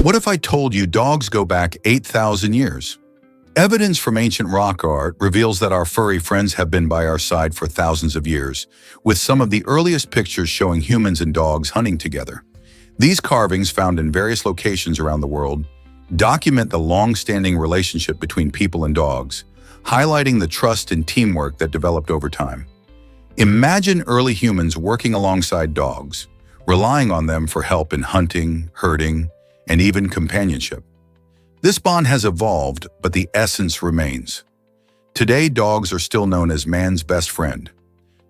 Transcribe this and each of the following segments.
What if I told you dogs go back 8,000 years? Evidence from ancient rock art reveals that our furry friends have been by our side for thousands of years, with some of the earliest pictures showing humans and dogs hunting together. These carvings, found in various locations around the world, document the long-standing relationship between people and dogs, highlighting the trust and teamwork that developed over time. Imagine early humans working alongside dogs, relying on them for help in hunting, herding, and even companionship. This bond has evolved, but the essence remains. Today, dogs are still known as man's best friend.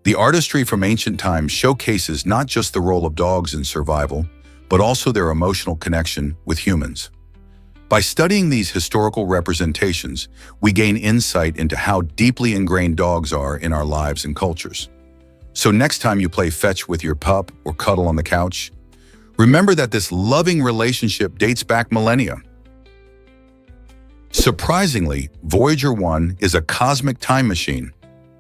The artistry from ancient times showcases not just the role of dogs in survival, but also their emotional connection with humans. By studying these historical representations, we gain insight into how deeply ingrained dogs are in our lives and cultures. So next time you play fetch with your pup or cuddle on the couch, remember that this loving relationship dates back millennia. Surprisingly, Voyager 1 is a cosmic time machine.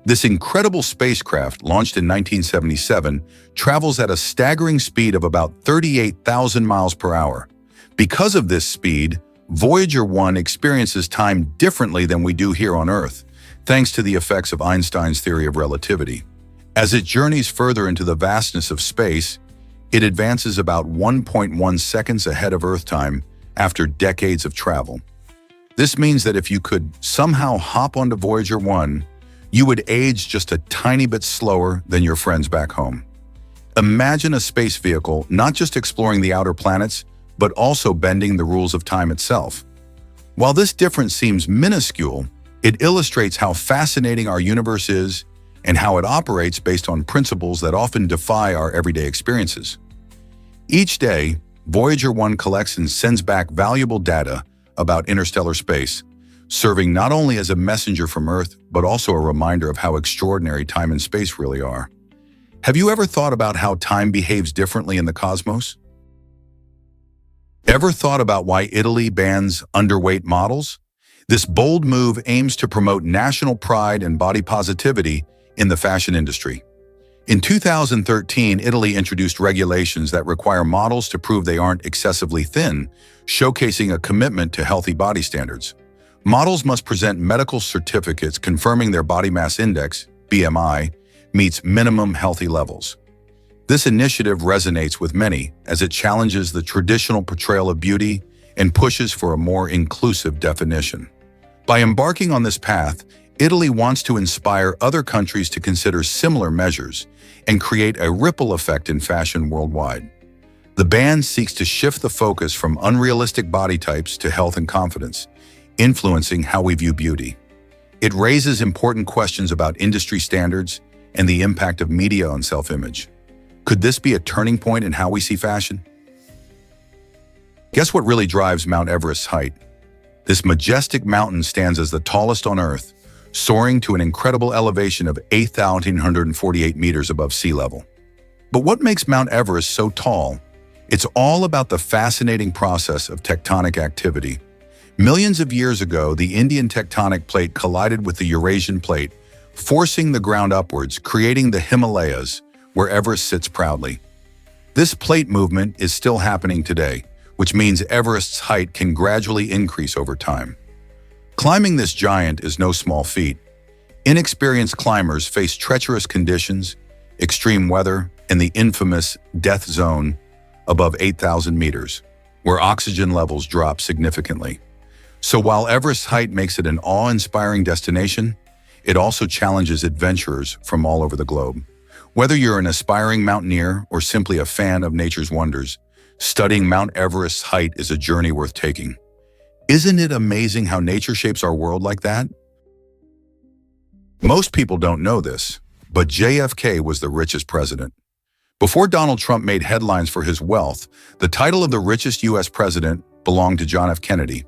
This incredible spacecraft, launched in 1977, travels at a staggering speed of about 38,000 miles per hour. Because of this speed, Voyager 1 experiences time differently than we do here on Earth, thanks to the effects of Einstein's theory of relativity. As it journeys further into the vastness of space, it advances about 1.1 seconds ahead of Earth time after decades of travel. This means that if you could somehow hop onto Voyager 1, you would age just a tiny bit slower than your friends back home. Imagine a space vehicle not just exploring the outer planets, but also bending the rules of time itself. While this difference seems minuscule, it illustrates how fascinating our universe is and how it operates based on principles that often defy our everyday experiences. Each day, Voyager 1 collects and sends back valuable data about interstellar space, serving not only as a messenger from Earth, but also a reminder of how extraordinary time and space really are. Have you ever thought about how time behaves differently in the cosmos? Ever thought about why Italy bans underweight models? This bold move aims to promote national pride and body positivity in the fashion industry. In 2013, Italy introduced regulations that require models to prove they aren't excessively thin, showcasing a commitment to healthy body standards. Models must present medical certificates confirming their body mass index, BMI, meets minimum healthy levels. This initiative resonates with many as it challenges the traditional portrayal of beauty and pushes for a more inclusive definition. By embarking on this path, Italy wants to inspire other countries to consider similar measures and create a ripple effect in fashion worldwide. The ban seeks to shift the focus from unrealistic body types to health and confidence, influencing how we view beauty. It raises important questions about industry standards and the impact of media on self-image. Could this be a turning point in how we see fashion? Guess what really drives Mount Everest's height? This majestic mountain stands as the tallest on Earth, soaring to an incredible elevation of 8,148 meters above sea level. But what makes Mount Everest so tall? It's all about the fascinating process of tectonic activity. Millions of years ago, the Indian tectonic plate collided with the Eurasian plate, forcing the ground upwards, creating the Himalayas, where Everest sits proudly. This plate movement is still happening today, which means Everest's height can gradually increase over time. Climbing this giant is no small feat. Inexperienced climbers face treacherous conditions, extreme weather, and the infamous death zone above 8,000 meters, where oxygen levels drop significantly. So while Everest's height makes it an awe-inspiring destination, it also challenges adventurers from all over the globe. Whether you're an aspiring mountaineer or simply a fan of nature's wonders, studying Mount Everest's height is a journey worth taking. Isn't it amazing how nature shapes our world like that? Most people don't know this, but JFK was the richest president. Before Donald Trump made headlines for his wealth, the title of the richest U.S. president belonged to John F. Kennedy.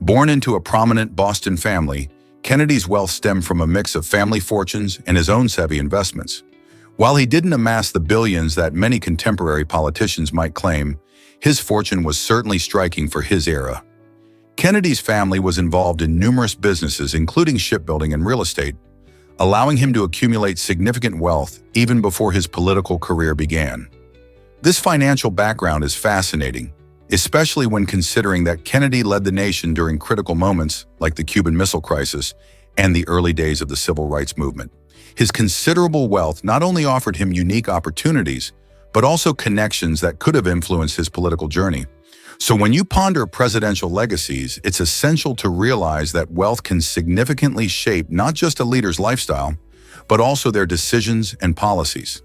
Born into a prominent Boston family, Kennedy's wealth stemmed from a mix of family fortunes and his own savvy investments. While he didn't amass the billions that many contemporary politicians might claim, his fortune was certainly striking for his era. Kennedy's family was involved in numerous businesses, including shipbuilding and real estate, allowing him to accumulate significant wealth even before his political career began. This financial background is fascinating. especially when considering that Kennedy led the nation during critical moments like the Cuban Missile Crisis and the early days of the Civil Rights Movement. His considerable wealth not only offered him unique opportunities, but also connections that could have influenced his political journey. So when you ponder presidential legacies, it's essential to realize that wealth can significantly shape not just a leader's lifestyle, but also their decisions and policies.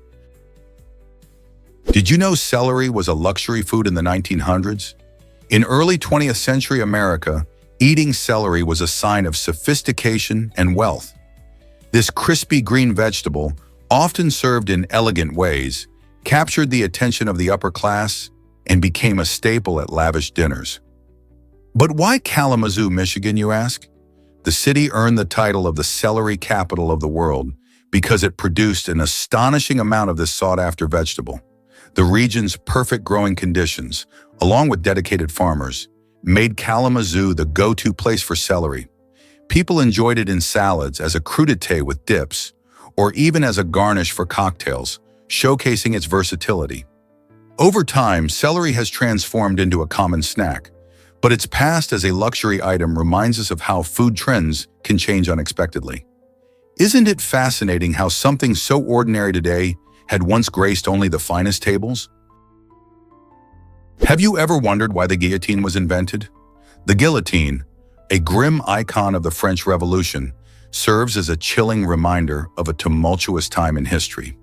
Did you know celery was a luxury food in the 1900s? In early 20th century America, eating celery was a sign of sophistication and wealth. This crispy green vegetable, often served in elegant ways, captured the attention of the upper class and became a staple at lavish dinners. But why Kalamazoo, Michigan, you ask? The city earned the title of the celery capital of the world because it produced an astonishing amount of this sought-after vegetable. The region's perfect growing conditions, along with dedicated farmers, made Kalamazoo the go-to place for celery. People enjoyed it in salads, as a crudité with dips, or even as a garnish for cocktails, showcasing its versatility. Over time, celery has transformed into a common snack, but its past as a luxury item reminds us of how food trends can change unexpectedly. Isn't it fascinating how something so ordinary today had once graced only the finest tables? Have you ever wondered why the guillotine was invented? The guillotine, a grim icon of the French Revolution, serves as a chilling reminder of a tumultuous time in history.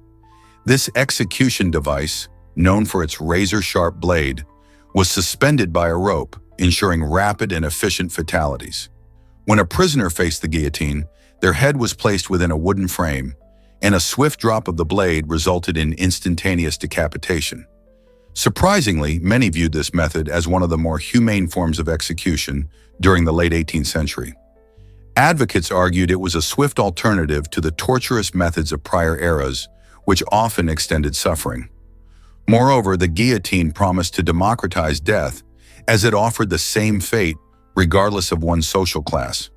This execution device, known for its razor-sharp blade, was suspended by a rope, ensuring rapid and efficient fatalities. When a prisoner faced the guillotine, their head was placed within a wooden frame, and a swift drop of the blade resulted in instantaneous decapitation. Surprisingly, many viewed this method as one of the more humane forms of execution during the late 18th century. Advocates argued it was a swift alternative to the torturous methods of prior eras, which often extended suffering. Moreover, the guillotine promised to democratize death, as it offered the same fate regardless of one's social class.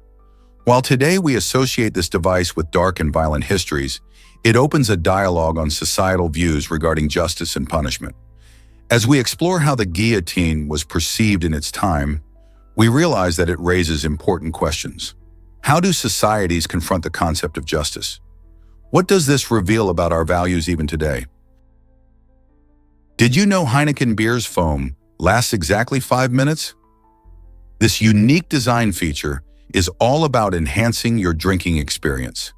While today we associate this device with dark and violent histories, it opens a dialogue on societal views regarding justice and punishment. As we explore how the guillotine was perceived in its time, we realize that it raises important questions. How do societies confront the concept of justice? What does this reveal about our values even today? Did you know Heineken beer's foam lasts exactly 5 minutes? This unique design feature is all about enhancing your drinking experience.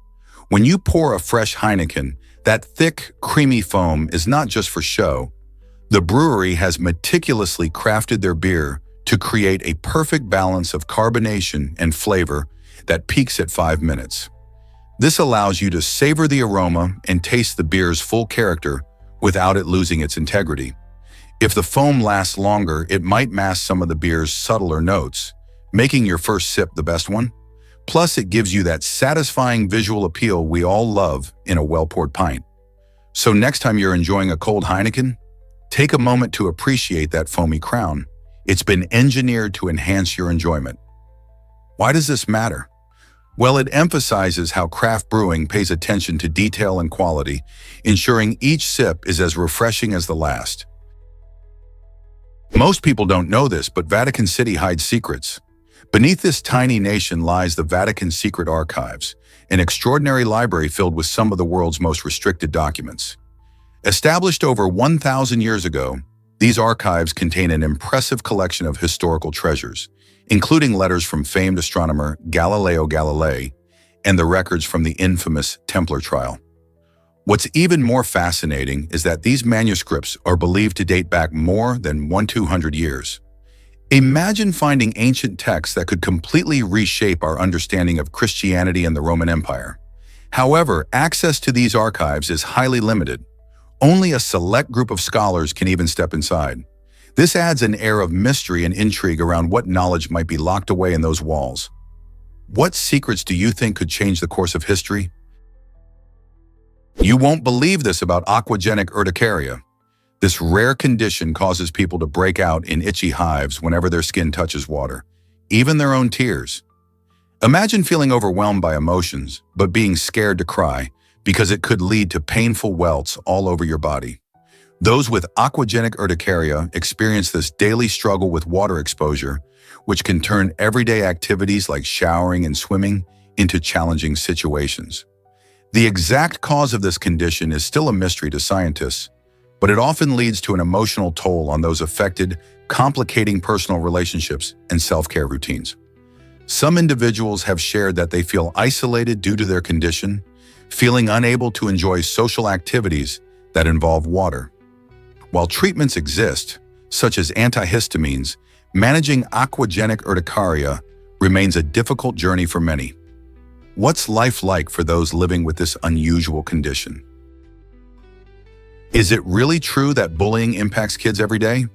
When you pour a fresh Heineken, that thick, creamy foam is not just for show. The brewery has meticulously crafted their beer to create a perfect balance of carbonation and flavor that peaks at 5 minutes. This allows you to savor the aroma and taste the beer's full character without it losing its integrity. If the foam lasts longer, it might mask some of the beer's subtler notes, making your first sip the best one. Plus, it gives you that satisfying visual appeal we all love in a well-poured pint. So next time you're enjoying a cold Heineken, take a moment to appreciate that foamy crown. It's been engineered to enhance your enjoyment. Why does this matter? Well, it emphasizes how craft brewing pays attention to detail and quality, ensuring each sip is as refreshing as the last. Most people don't know this, but Vatican City hides secrets. Beneath this tiny nation lies the Vatican Secret Archives, an extraordinary library filled with some of the world's most restricted documents. Established over 1,000 years ago, these archives contain an impressive collection of historical treasures, including letters from famed astronomer Galileo Galilei and the records from the infamous Templar trial. What's even more fascinating is that these manuscripts are believed to date back more than 200 years. Imagine finding ancient texts that could completely reshape our understanding of Christianity and the Roman Empire. However, access to these archives is highly limited. Only a select group of scholars can even step inside. This adds an air of mystery and intrigue around what knowledge might be locked away in those walls. What secrets do you think could change the course of history? You won't believe this about aquagenic urticaria. This rare condition causes people to break out in itchy hives whenever their skin touches water, even their own tears. Imagine feeling overwhelmed by emotions, but being scared to cry, because it could lead to painful welts all over your body. Those with aquagenic urticaria experience this daily struggle with water exposure, which can turn everyday activities like showering and swimming into challenging situations. The exact cause of this condition is still a mystery to scientists, but it often leads to an emotional toll on those affected, complicating personal relationships and self-care routines. Some individuals have shared that they feel isolated due to their condition, feeling unable to enjoy social activities that involve water. While treatments exist, such as antihistamines, managing aquagenic urticaria remains a difficult journey for many. What's life like for those living with this unusual condition? Is it really true that bullying impacts kids every day?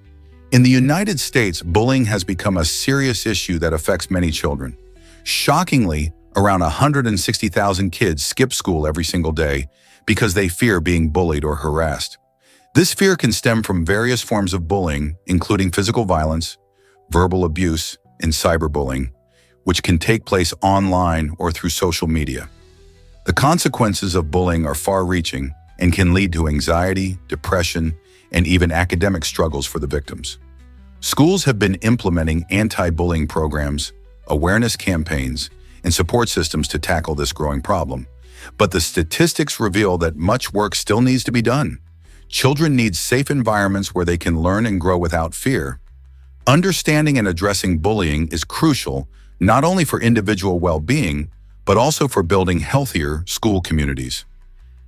In the United States, bullying has become a serious issue that affects many children. Shockingly, around 160,000 kids skip school every single day because they fear being bullied or harassed. This fear can stem from various forms of bullying, including physical violence, verbal abuse, and cyberbullying, which can take place online or through social media. The consequences of bullying are far-reaching and can lead to anxiety, depression, and even academic struggles for the victims. Schools have been implementing anti-bullying programs, awareness campaigns, and support systems to tackle this growing problem. But the statistics reveal that much work still needs to be done. Children need safe environments where they can learn and grow without fear. Understanding and addressing bullying is crucial, not only for individual well-being, but also for building healthier school communities.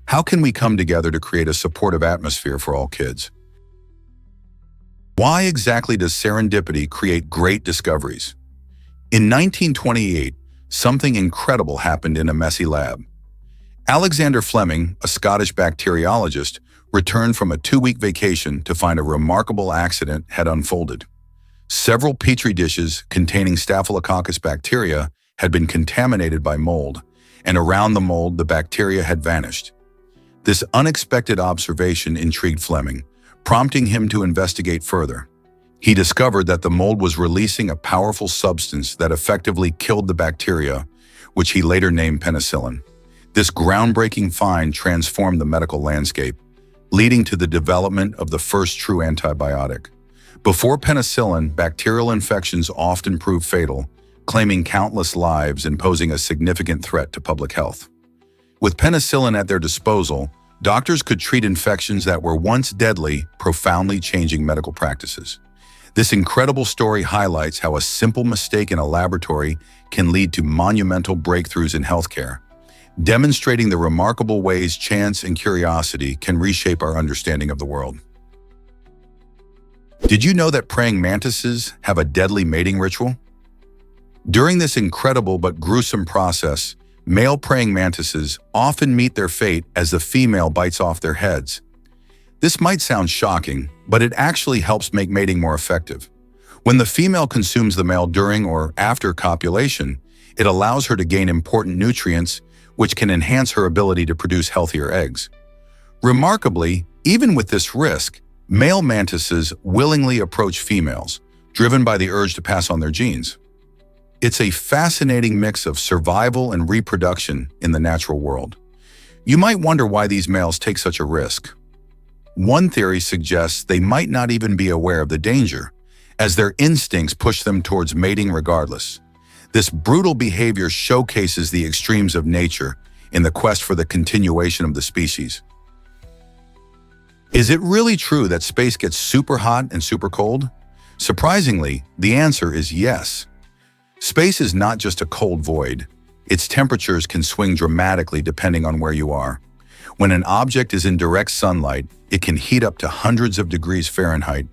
How can we come together to create a supportive atmosphere for all kids? Why exactly does serendipity create great discoveries? In 1928, something incredible happened in a messy lab. Alexander Fleming, a Scottish bacteriologist, returned from a 2-week vacation to find a remarkable accident had unfolded. Several petri dishes containing Staphylococcus bacteria had been contaminated by mold, and around the mold the bacteria had vanished. This unexpected observation intrigued Fleming, prompting him to investigate further. He discovered that the mold was releasing a powerful substance that effectively killed the bacteria, which he later named penicillin. This groundbreaking find transformed the medical landscape, leading to the development of the first true antibiotic. Before penicillin, bacterial infections often proved fatal, claiming countless lives and posing a significant threat to public health. With penicillin at their disposal, doctors could treat infections that were once deadly, profoundly changing medical practices. This incredible story highlights how a simple mistake in a laboratory can lead to monumental breakthroughs in healthcare, demonstrating the remarkable ways chance and curiosity can reshape our understanding of the world. Did you know that praying mantises have a deadly mating ritual? During this incredible but gruesome process, male praying mantises often meet their fate as the female bites off their heads. This might sound shocking, but it actually helps make mating more effective. When the female consumes the male during or after copulation, it allows her to gain important nutrients, which can enhance her ability to produce healthier eggs. Remarkably, even with this risk, male mantises willingly approach females, driven by the urge to pass on their genes. It's a fascinating mix of survival and reproduction in the natural world. You might wonder why these males take such a risk. One theory suggests they might not even be aware of the danger, as their instincts push them towards mating regardless. This brutal behavior showcases the extremes of nature in the quest for the continuation of the species. Is it really true that space gets super hot and super cold? Surprisingly, the answer is yes. Space is not just a cold void. Its temperatures can swing dramatically depending on where you are. When an object is in direct sunlight, it can heat up to hundreds of degrees Fahrenheit,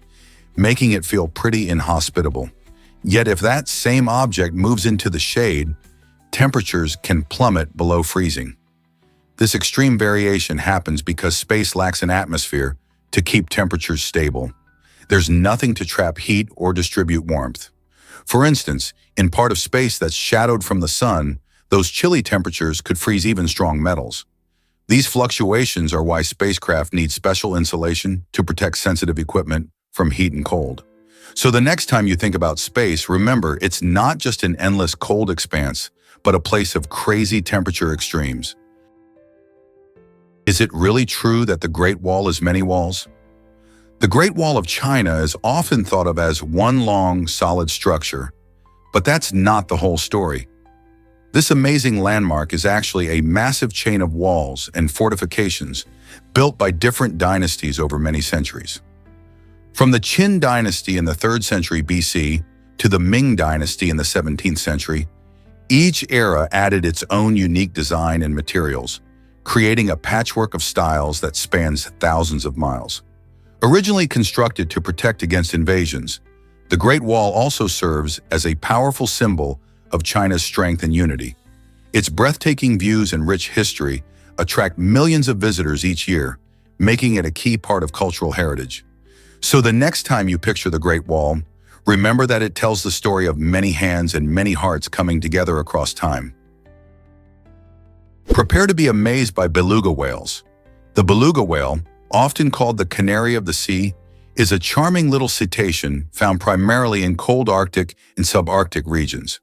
making it feel pretty inhospitable. Yet if that same object moves into the shade, temperatures can plummet below freezing. This extreme variation happens because space lacks an atmosphere to keep temperatures stable. There's nothing to trap heat or distribute warmth. For instance, in part of space that's shadowed from the sun, those chilly temperatures could freeze even strong metals. These fluctuations are why spacecraft need special insulation to protect sensitive equipment from heat and cold. So the next time you think about space, remember it's not just an endless cold expanse, but a place of crazy temperature extremes. Is it really true that the Great Wall is many walls? The Great Wall of China is often thought of as one long, solid structure, but that's not the whole story. This amazing landmark is actually a massive chain of walls and fortifications built by different dynasties over many centuries. From the Qin dynasty in the 3rd century BC to the Ming dynasty in the 17th century, each era added its own unique design and materials, creating a patchwork of styles that spans thousands of miles. Originally constructed to protect against invasions, the Great Wall also serves as a powerful symbol of China's strength and unity. Its breathtaking views and rich history attract millions of visitors each year, making it a key part of cultural heritage. So the next time you picture the Great Wall, remember that it tells the story of many hands and many hearts coming together across time. Prepare to be amazed by beluga whales. The beluga whale, often called the canary of the sea, is a charming little cetacean found primarily in cold Arctic and subarctic regions.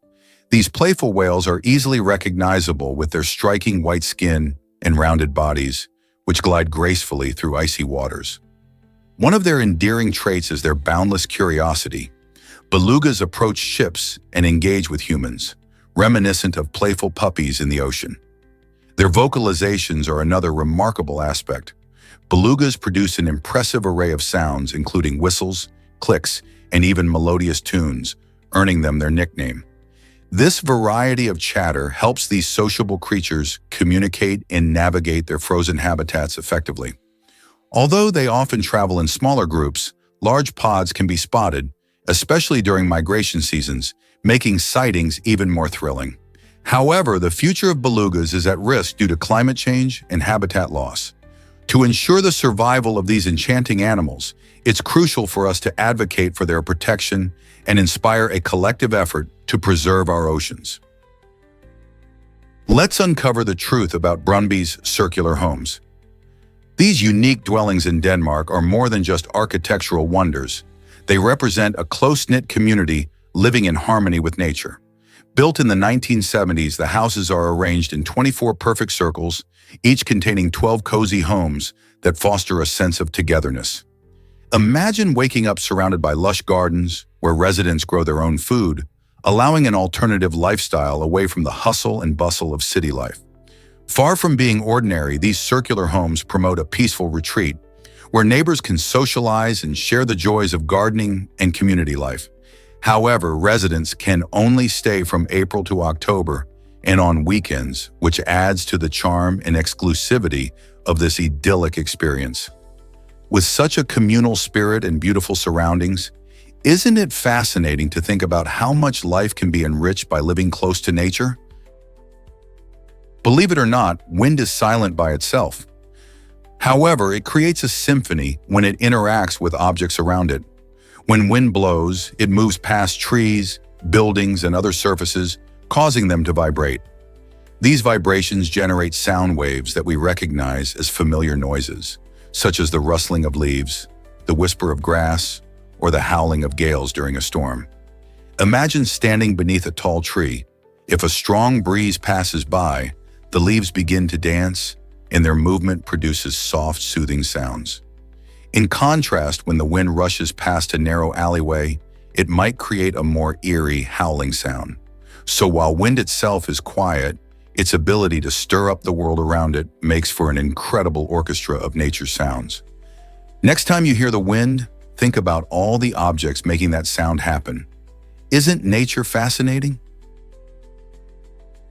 These playful whales are easily recognizable with their striking white skin and rounded bodies, which glide gracefully through icy waters. One of their endearing traits is their boundless curiosity. Belugas approach ships and engage with humans, reminiscent of playful puppies in the ocean. Their vocalizations are another remarkable aspect. Belugas produce an impressive array of sounds, including whistles, clicks, and even melodious tunes, earning them their nickname. This variety of chatter helps these sociable creatures communicate and navigate their frozen habitats effectively. Although they often travel in smaller groups, large pods can be spotted, especially during migration seasons, making sightings even more thrilling. However, the future of belugas is at risk due to climate change and habitat loss. To ensure the survival of these enchanting animals, it's crucial for us to advocate for their protection and inspire a collective effort to preserve our oceans. Let's uncover the truth about Brøndby's circular homes. These unique dwellings in Denmark are more than just architectural wonders. They represent a close-knit community living in harmony with nature. Built in the 1970s, the houses are arranged in 24 perfect circles, each containing 12 cozy homes that foster a sense of togetherness. Imagine waking up surrounded by lush gardens where residents grow their own food, allowing an alternative lifestyle away from the hustle and bustle of city life. Far from being ordinary, these circular homes promote a peaceful retreat where neighbors can socialize and share the joys of gardening and community life. However, residents can only stay from April to October and on weekends, which adds to the charm and exclusivity of this idyllic experience. With such a communal spirit and beautiful surroundings, isn't it fascinating to think about how much life can be enriched by living close to nature? Believe it or not, wind is silent by itself. However, it creates a symphony when it interacts with objects around it. When wind blows, it moves past trees, buildings, and other surfaces, causing them to vibrate. These vibrations generate sound waves that we recognize as familiar noises, such as the rustling of leaves, the whisper of grass, or the howling of gales during a storm. Imagine standing beneath a tall tree. If a strong breeze passes by, the leaves begin to dance, and their movement produces soft, soothing sounds. In contrast, when the wind rushes past a narrow alleyway, it might create a more eerie, howling sound. So while wind itself is quiet, its ability to stir up the world around it makes for an incredible orchestra of nature sounds. Next time you hear the wind, think about all the objects making that sound happen. Isn't nature fascinating?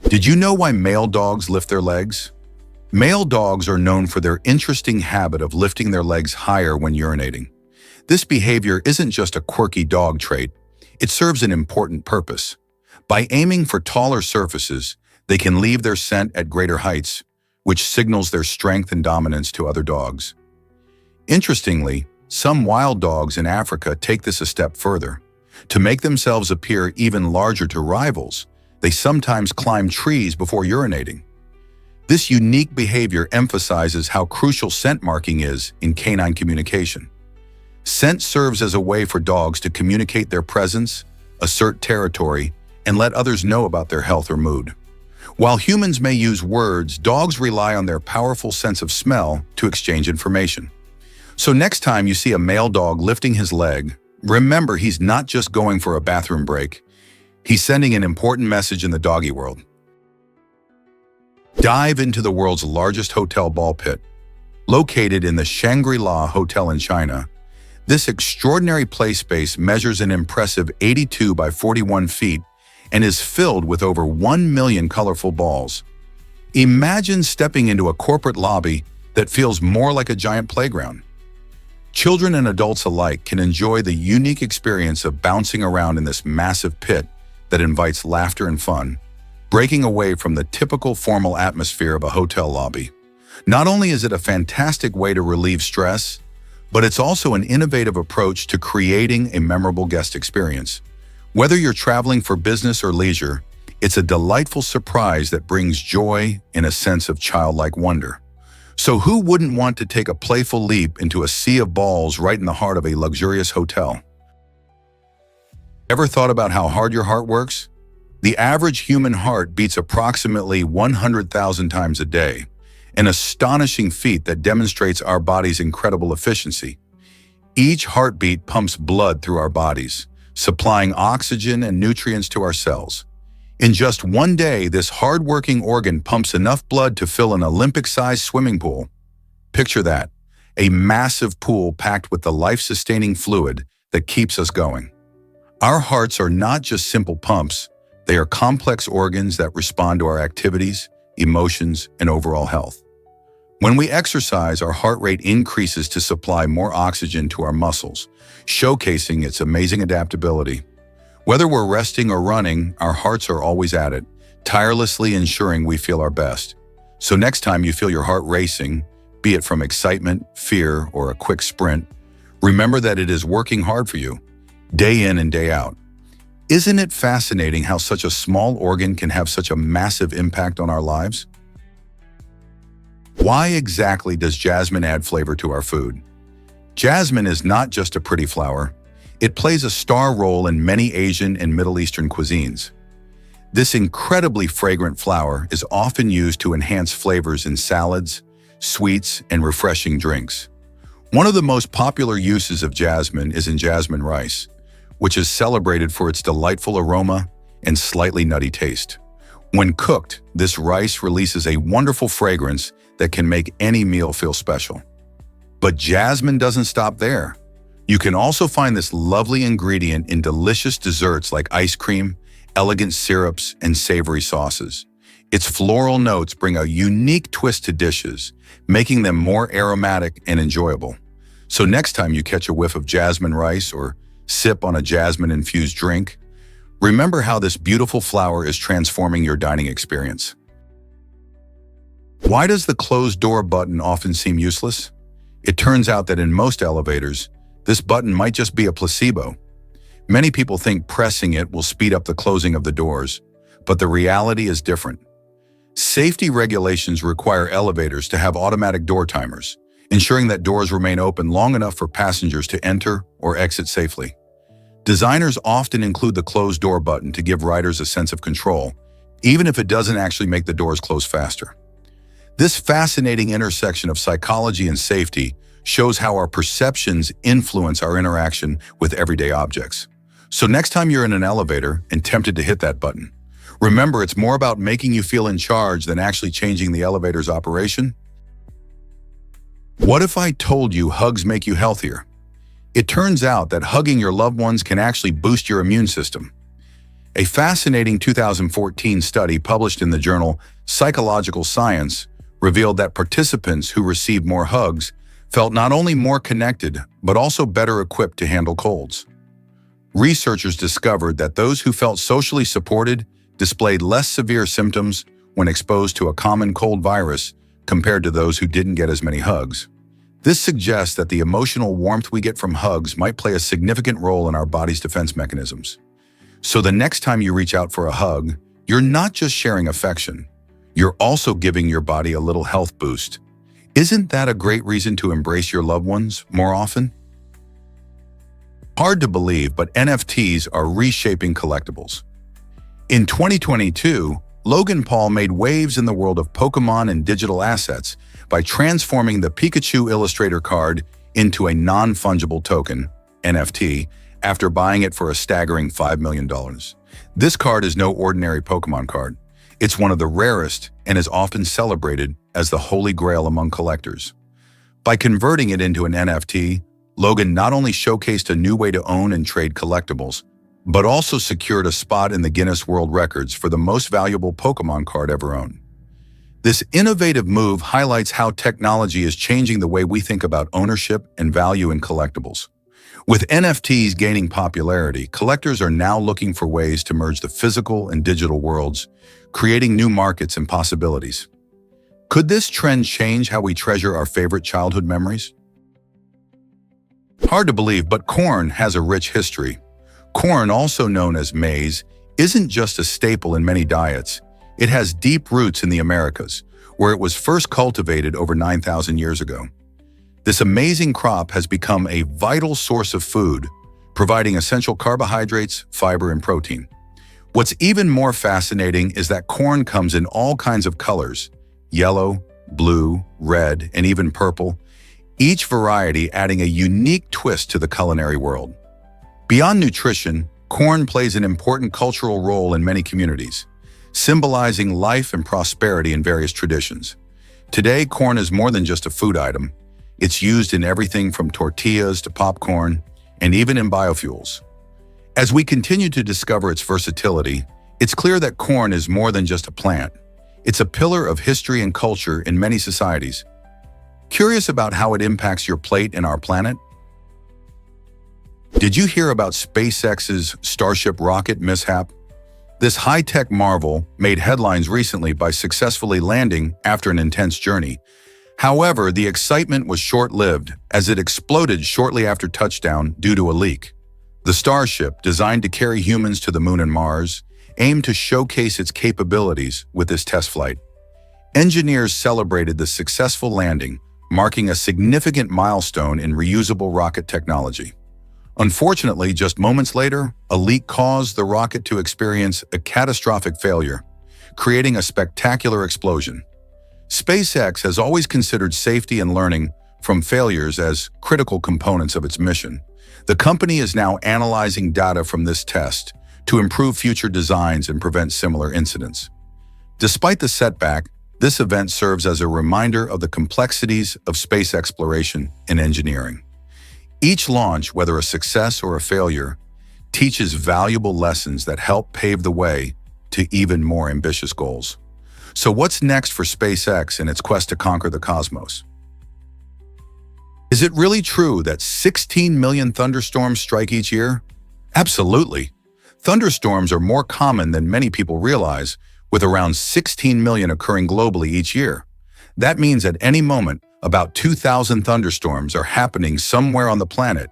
Did you know why male dogs lift their legs? Male dogs are known for their interesting habit of lifting their legs higher when urinating. This behavior isn't just a quirky dog trait, it serves an important purpose. By aiming for taller surfaces, they can leave their scent at greater heights, which signals their strength and dominance to other dogs. Interestingly, some wild dogs in Africa take this a step further. To make themselves appear even larger to rivals, they sometimes climb trees before urinating. This unique behavior emphasizes how crucial scent marking is in canine communication. Scent serves as a way for dogs to communicate their presence, assert territory, and let others know about their health or mood. While humans may use words, dogs rely on their powerful sense of smell to exchange information. So next time you see a male dog lifting his leg, remember he's not just going for a bathroom break. He's sending an important message in the doggy world. Dive into the world's largest hotel ball pit. Located in the Shangri-La Hotel in China, this extraordinary play space measures an impressive 82 by 41 feet and is filled with over 1 million colorful balls. Imagine stepping into a corporate lobby that feels more like a giant playground. Children and adults alike can enjoy the unique experience of bouncing around in this massive pit that invites laughter and fun, breaking away from the typical formal atmosphere of a hotel lobby. Not only is it a fantastic way to relieve stress, but it's also an innovative approach to creating a memorable guest experience. Whether you're traveling for business or leisure, it's a delightful surprise that brings joy and a sense of childlike wonder. So who wouldn't want to take a playful leap into a sea of balls right in the heart of a luxurious hotel? Ever thought about how hard your heart works? The average human heart beats approximately 100,000 times a day, an astonishing feat that demonstrates our body's incredible efficiency. Each heartbeat pumps blood through our bodies, supplying oxygen and nutrients to our cells. In just one day, this hard-working organ pumps enough blood to fill an Olympic-sized swimming pool. Picture that, a massive pool packed with the life-sustaining fluid that keeps us going. Our hearts are not just simple pumps, they are complex organs that respond to our activities, emotions, and overall health. When we exercise, our heart rate increases to supply more oxygen to our muscles, showcasing its amazing adaptability. Whether we're resting or running, our hearts are always at it, tirelessly ensuring we feel our best. So next time you feel your heart racing, be it from excitement, fear, or a quick sprint, remember that it is working hard for you, day in and day out. Isn't it fascinating how such a small organ can have such a massive impact on our lives? Why exactly does jasmine add flavor to our food? Jasmine is not just a pretty flower. It plays a star role in many Asian and Middle Eastern cuisines. This incredibly fragrant flower is often used to enhance flavors in salads, sweets, and refreshing drinks. One of the most popular uses of jasmine is in jasmine rice, which is celebrated for its delightful aroma and slightly nutty taste. When cooked, this rice releases a wonderful fragrance that can make any meal feel special. But jasmine doesn't stop there. You can also find this lovely ingredient in delicious desserts like ice cream, elegant syrups, and savory sauces. Its floral notes bring a unique twist to dishes, making them more aromatic and enjoyable. So next time you catch a whiff of jasmine rice or sip on a jasmine-infused drink, remember how this beautiful flower is transforming your dining experience. Why does the closed door button often seem useless? It turns out that in most elevators, this button might just be a placebo. Many people think pressing it will speed up the closing of the doors, but the reality is different. Safety regulations require elevators to have automatic door timers, ensuring that doors remain open long enough for passengers to enter or exit safely. Designers often include the closed door button to give riders a sense of control, even if it doesn't actually make the doors close faster. This fascinating intersection of psychology and safety shows how our perceptions influence our interaction with everyday objects. So next time you're in an elevator and tempted to hit that button, remember it's more about making you feel in charge than actually changing the elevator's operation. What if I told you hugs make you healthier? It turns out that hugging your loved ones can actually boost your immune system. A fascinating 2014 study published in the journal Psychological Science revealed that participants who received more hugs felt not only more connected, but also better equipped to handle colds. Researchers discovered that those who felt socially supported displayed less severe symptoms when exposed to a common cold virus compared to those who didn't get as many hugs. This suggests that the emotional warmth we get from hugs might play a significant role in our body's defense mechanisms. So the next time you reach out for a hug, you're not just sharing affection, you're also giving your body a little health boost. Isn't that a great reason to embrace your loved ones more often? Hard to believe, but NFTs are reshaping collectibles. In 2022, Logan Paul made waves in the world of Pokemon and digital assets by transforming the Pikachu Illustrator card into a non-fungible token, NFT, after buying it for a staggering $5 million. This card is no ordinary Pokemon card. It's one of the rarest and is often celebrated as the holy grail among collectors. By converting it into an NFT, Logan not only showcased a new way to own and trade collectibles, but also secured a spot in the Guinness World Records for the most valuable Pokemon card ever owned. This innovative move highlights how technology is changing the way we think about ownership and value in collectibles. With NFTs gaining popularity, collectors are now looking for ways to merge the physical and digital worlds, creating new markets and possibilities. Could this trend change how we treasure our favorite childhood memories? Hard to believe, but corn has a rich history. Corn, also known as maize, isn't just a staple in many diets. It has deep roots in the Americas, where it was first cultivated over 9,000 years ago. This amazing crop has become a vital source of food, providing essential carbohydrates, fiber, and protein. What's even more fascinating is that corn comes in all kinds of colors: yellow, blue, red, and even purple, each variety adding a unique twist to the culinary world. Beyond nutrition, corn plays an important cultural role in many communities, symbolizing life and prosperity in various traditions. Today, corn is more than just a food item. It's used in everything from tortillas to popcorn, and even in biofuels. As we continue to discover its versatility, it's clear that corn is more than just a plant. It's a pillar of history and culture in many societies. Curious about how it impacts your plate and our planet? Did you hear about SpaceX's Starship rocket mishap? This high-tech marvel made headlines recently by successfully landing after an intense journey. However, the excitement was short-lived as it exploded shortly after touchdown due to a leak. The Starship, designed to carry humans to the Moon and Mars, aimed to showcase its capabilities with this test flight. Engineers celebrated the successful landing, marking a significant milestone in reusable rocket technology. Unfortunately, just moments later, a leak caused the rocket to experience a catastrophic failure, creating a spectacular explosion. SpaceX has always considered safety and learning from failures as critical components of its mission. The company is now analyzing data from this test to improve future designs and prevent similar incidents. Despite the setback, this event serves as a reminder of the complexities of space exploration and engineering. Each launch, whether a success or a failure, teaches valuable lessons that help pave the way to even more ambitious goals. So what's next for SpaceX in its quest to conquer the cosmos? Is it really true that 16 million thunderstorms strike each year? Absolutely. Thunderstorms are more common than many people realize, with around 16 million occurring globally each year. That means at any moment, about 2,000 thunderstorms are happening somewhere on the planet.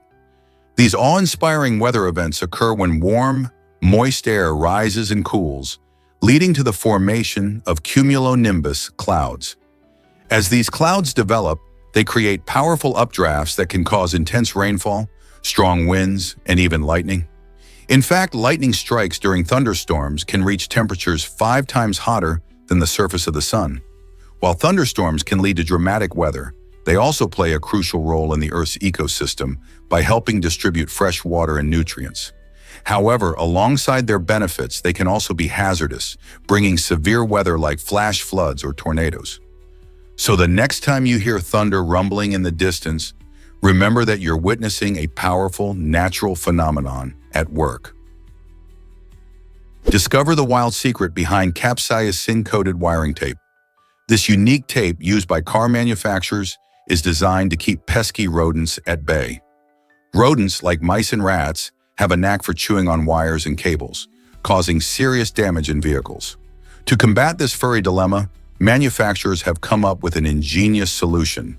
These awe-inspiring weather events occur when warm, moist air rises and cools, leading to the formation of cumulonimbus clouds. As these clouds develop, they create powerful updrafts that can cause intense rainfall, strong winds, and even lightning. In fact, lightning strikes during thunderstorms can reach temperatures 5 times hotter than the surface of the sun. While thunderstorms can lead to dramatic weather, they also play a crucial role in the Earth's ecosystem by helping distribute fresh water and nutrients. However, alongside their benefits, they can also be hazardous, bringing severe weather like flash floods or tornadoes. So the next time you hear thunder rumbling in the distance, remember that you're witnessing a powerful natural phenomenon at work. Discover the wild secret behind capsaicin-coated wiring tape. This unique tape used by car manufacturers is designed to keep pesky rodents at bay. Rodents, like mice and rats, have a knack for chewing on wires and cables, causing serious damage in vehicles. To combat this furry dilemma, manufacturers have come up with an ingenious solution.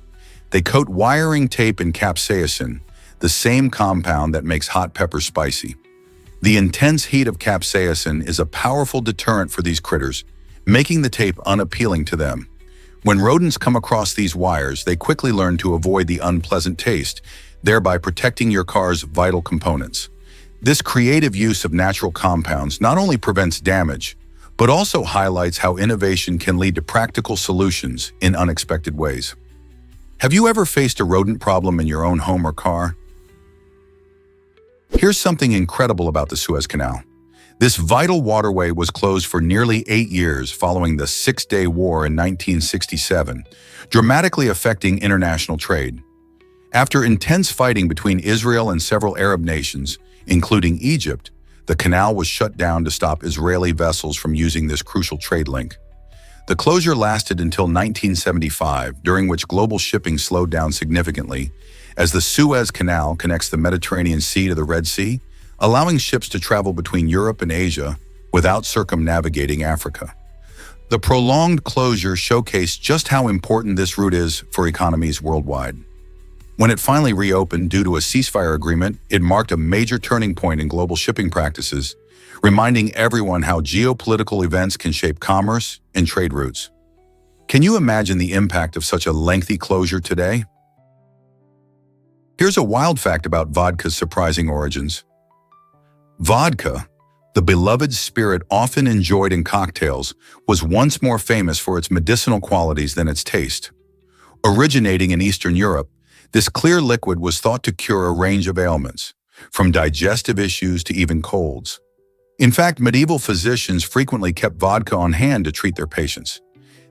They coat wiring tape in capsaicin, the same compound that makes hot pepper spicy. The intense heat of capsaicin is a powerful deterrent for these critters, making the tape unappealing to them. When rodents come across these wires, they quickly learn to avoid the unpleasant taste, thereby protecting your car's vital components. This creative use of natural compounds not only prevents damage, but also highlights how innovation can lead to practical solutions in unexpected ways. Have you ever faced a rodent problem in your own home or car? Here's something incredible about the Suez Canal. This vital waterway was closed for nearly 8 years following the Six-Day War in 1967, dramatically affecting international trade. After intense fighting between Israel and several Arab nations, including Egypt, the canal was shut down to stop Israeli vessels from using this crucial trade link. The closure lasted until 1975, during which global shipping slowed down significantly, as the Suez Canal connects the Mediterranean Sea to the Red Sea, allowing ships to travel between Europe and Asia without circumnavigating Africa. The prolonged closure showcased just how important this route is for economies worldwide. When it finally reopened due to a ceasefire agreement, it marked a major turning point in global shipping practices, reminding everyone how geopolitical events can shape commerce and trade routes. Can you imagine the impact of such a lengthy closure today? Here's a wild fact about vodka's surprising origins. Vodka, the beloved spirit often enjoyed in cocktails, was once more famous for its medicinal qualities than its taste. Originating in Eastern Europe, this clear liquid was thought to cure a range of ailments, from digestive issues to even colds. In fact, medieval physicians frequently kept vodka on hand to treat their patients.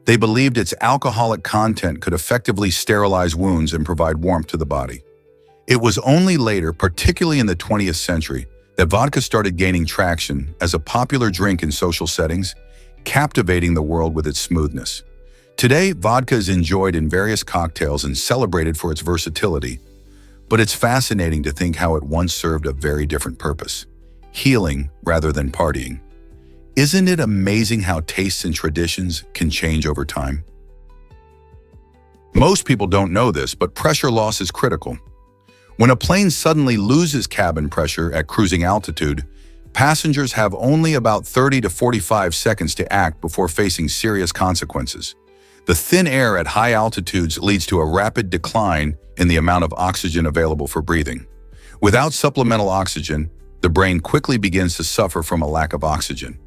They believed its alcoholic content could effectively sterilize wounds and provide warmth to the body. It was only later, particularly in the 20th century, that vodka started gaining traction as a popular drink in social settings, captivating the world with its smoothness. Today, vodka is enjoyed in various cocktails and celebrated for its versatility, but it's fascinating to think how it once served a very different purpose: healing rather than partying. Isn't it amazing how tastes and traditions can change over time? Most people don't know this, but pressure loss is critical. When a plane suddenly loses cabin pressure at cruising altitude, passengers have only about 30 to 45 seconds to act before facing serious consequences. The thin air at high altitudes leads to a rapid decline in the amount of oxygen available for breathing. Without supplemental oxygen, the brain quickly begins to suffer from a lack of oxygen,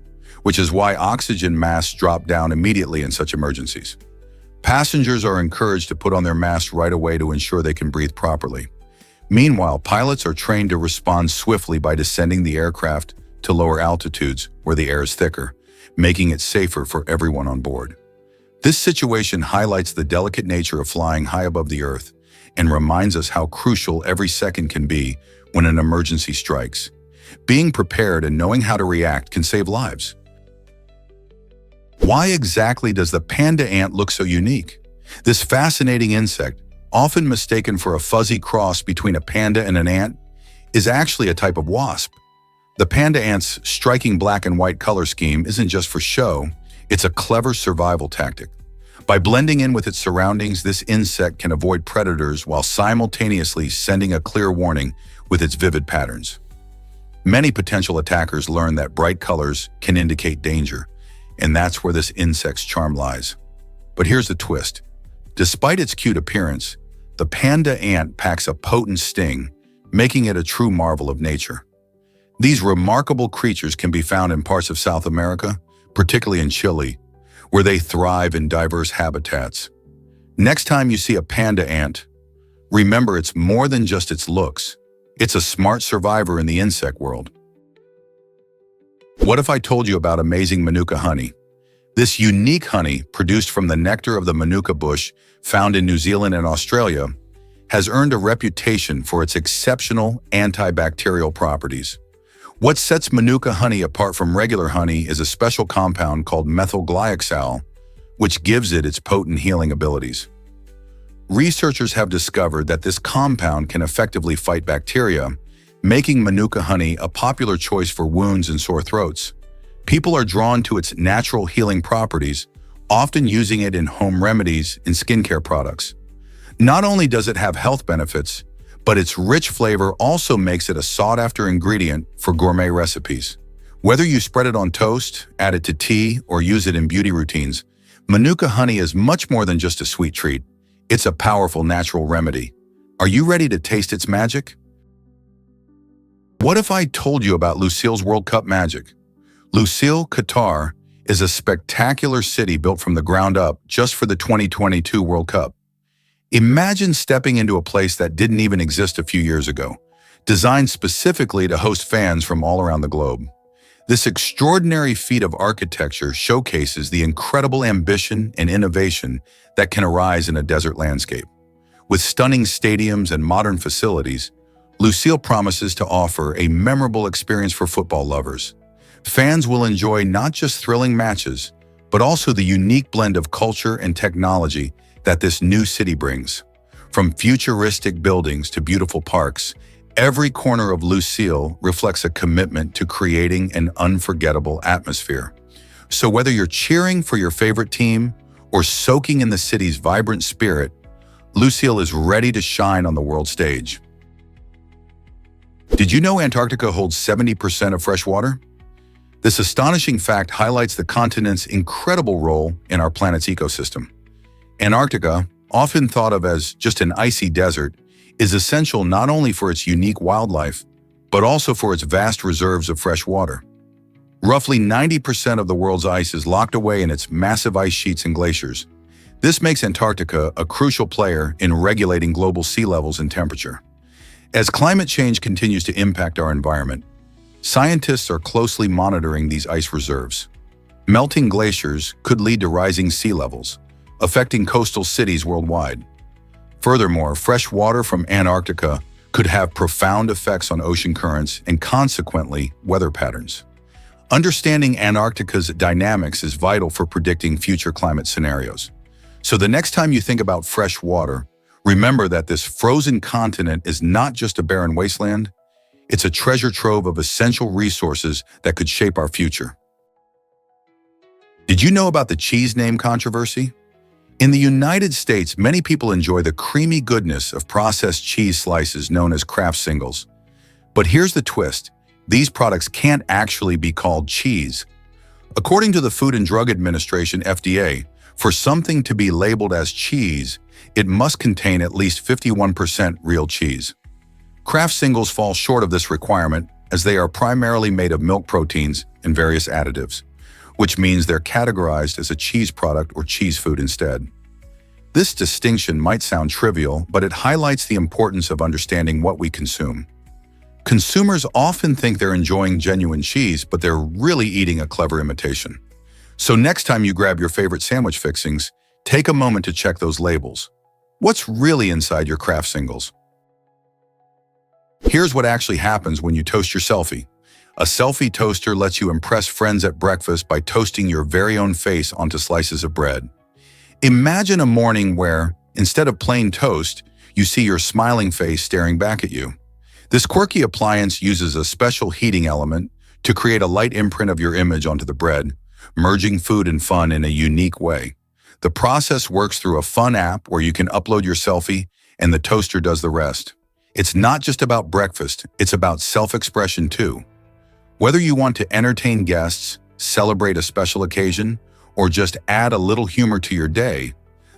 which is why oxygen masks drop down immediately in such emergencies. Passengers are encouraged to put on their masks right away to ensure they can breathe properly. Meanwhile, pilots are trained to respond swiftly by descending the aircraft to lower altitudes where the air is thicker, making it safer for everyone on board. This situation highlights the delicate nature of flying high above the earth and reminds us how crucial every second can be when an emergency strikes. Being prepared and knowing how to react can save lives. Why exactly does the panda ant look so unique? This fascinating insect, often mistaken for a fuzzy cross between a panda and an ant, is actually a type of wasp. The panda ant's striking black and white color scheme isn't just for show, it's a clever survival tactic. By blending in with its surroundings, this insect can avoid predators while simultaneously sending a clear warning with its vivid patterns. Many potential attackers learn that bright colors can indicate danger, and that's where this insect's charm lies. But here's the twist. Despite its cute appearance, the panda ant packs a potent sting, making it a true marvel of nature. These remarkable creatures can be found in parts of South America, particularly in Chile, where they thrive in diverse habitats. Next time you see a panda ant, remember it's more than just its looks. It's a smart survivor in the insect world. What if I told you about amazing manuka honey? This unique honey, produced from the nectar of the manuka bush found in New Zealand and Australia, has earned a reputation for its exceptional antibacterial properties. What sets manuka honey apart from regular honey is a special compound called methylglyoxal, which gives it its potent healing abilities. Researchers have discovered that this compound can effectively fight bacteria, making manuka honey a popular choice for wounds and sore throats. People are drawn to its natural healing properties, often using it in home remedies and skincare products. Not only does it have health benefits, but its rich flavor also makes it a sought-after ingredient for gourmet recipes. Whether you spread it on toast, add it to tea, or use it in beauty routines, manuka honey is much more than just a sweet treat. It's a powerful natural remedy. Are you ready to taste its magic? What if I told you about Lucille's World Cup magic? Lucille, Qatar, is a spectacular city built from the ground up just for the 2022 World Cup. Imagine stepping into a place that didn't even exist a few years ago, designed specifically to host fans from all around the globe. This extraordinary feat of architecture showcases the incredible ambition and innovation that can arise in a desert landscape. With stunning stadiums and modern facilities, Lusail promises to offer a memorable experience for football lovers. Fans will enjoy not just thrilling matches, but also the unique blend of culture and technology that this new city brings. From futuristic buildings to beautiful parks, every corner of Lusail reflects a commitment to creating an unforgettable atmosphere. So whether you're cheering for your favorite team or soaking in the city's vibrant spirit, Lusail is ready to shine on the world stage. Did you know Antarctica holds 70% of fresh water? This astonishing fact highlights the continent's incredible role in our planet's ecosystem. Antarctica, often thought of as just an icy desert, is essential not only for its unique wildlife, but also for its vast reserves of fresh water. Roughly 90% of the world's ice is locked away in its massive ice sheets and glaciers. This makes Antarctica a crucial player in regulating global sea levels and temperature. As climate change continues to impact our environment, scientists are closely monitoring these ice reserves. Melting glaciers could lead to rising sea levels, affecting coastal cities worldwide. Furthermore, fresh water from Antarctica could have profound effects on ocean currents and consequently weather patterns. Understanding Antarctica's dynamics is vital for predicting future climate scenarios. So the next time you think about fresh water, remember that this frozen continent is not just a barren wasteland, it's a treasure trove of essential resources that could shape our future. Did you know about the cheese name controversy? In the United States, many people enjoy the creamy goodness of processed cheese slices known as Kraft singles. But here's the twist. These products can't actually be called cheese. According to the Food and Drug Administration, FDA, for something to be labeled as cheese, it must contain at least 51% real cheese. Kraft singles fall short of this requirement as they are primarily made of milk proteins and various additives, which means they're categorized as a cheese product or cheese food instead. This distinction might sound trivial, but it highlights the importance of understanding what we consume. Consumers often think they're enjoying genuine cheese, but they're really eating a clever imitation. So next time you grab your favorite sandwich fixings, take a moment to check those labels. What's really inside your Kraft singles? Here's what actually happens when you toast your selfie. A selfie toaster lets you impress friends at breakfast by toasting your very own face onto slices of bread. Imagine a morning where, instead of plain toast, you see your smiling face staring back at you. This quirky appliance uses a special heating element to create a light imprint of your image onto the bread, merging food and fun in a unique way. The process works through a fun app where you can upload your selfie and the toaster does the rest. It's not just about breakfast, it's about self-expression too. Whether you want to entertain guests, celebrate a special occasion, or just add a little humor to your day,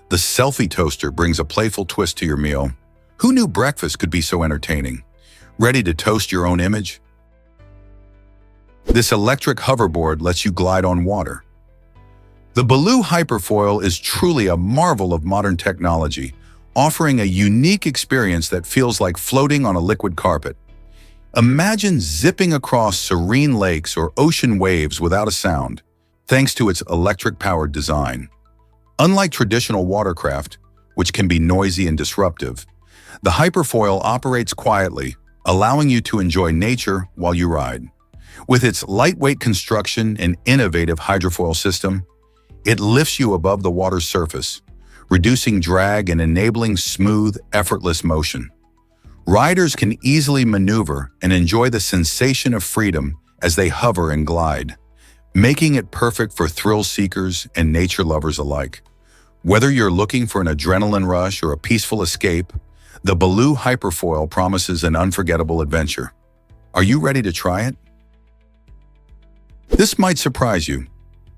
the selfie toaster brings a playful twist to your meal. Who knew breakfast could be so entertaining? Ready to toast your own image? This electric hoverboard lets you glide on water. The Baloo Hyperfoil is truly a marvel of modern technology, offering a unique experience that feels like floating on a liquid carpet. Imagine zipping across serene lakes or ocean waves without a sound, thanks to its electric-powered design. Unlike traditional watercraft, which can be noisy and disruptive, the Hyperfoil operates quietly, allowing you to enjoy nature while you ride. With its lightweight construction and innovative hydrofoil system, it lifts you above the water's surface, reducing drag and enabling smooth, effortless motion. Riders can easily maneuver and enjoy the sensation of freedom as they hover and glide, making it perfect for thrill seekers and nature lovers alike. Whether you're looking for an adrenaline rush or a peaceful escape, the Baloo Hyperfoil promises an unforgettable adventure. Are you ready to try it? This might surprise you.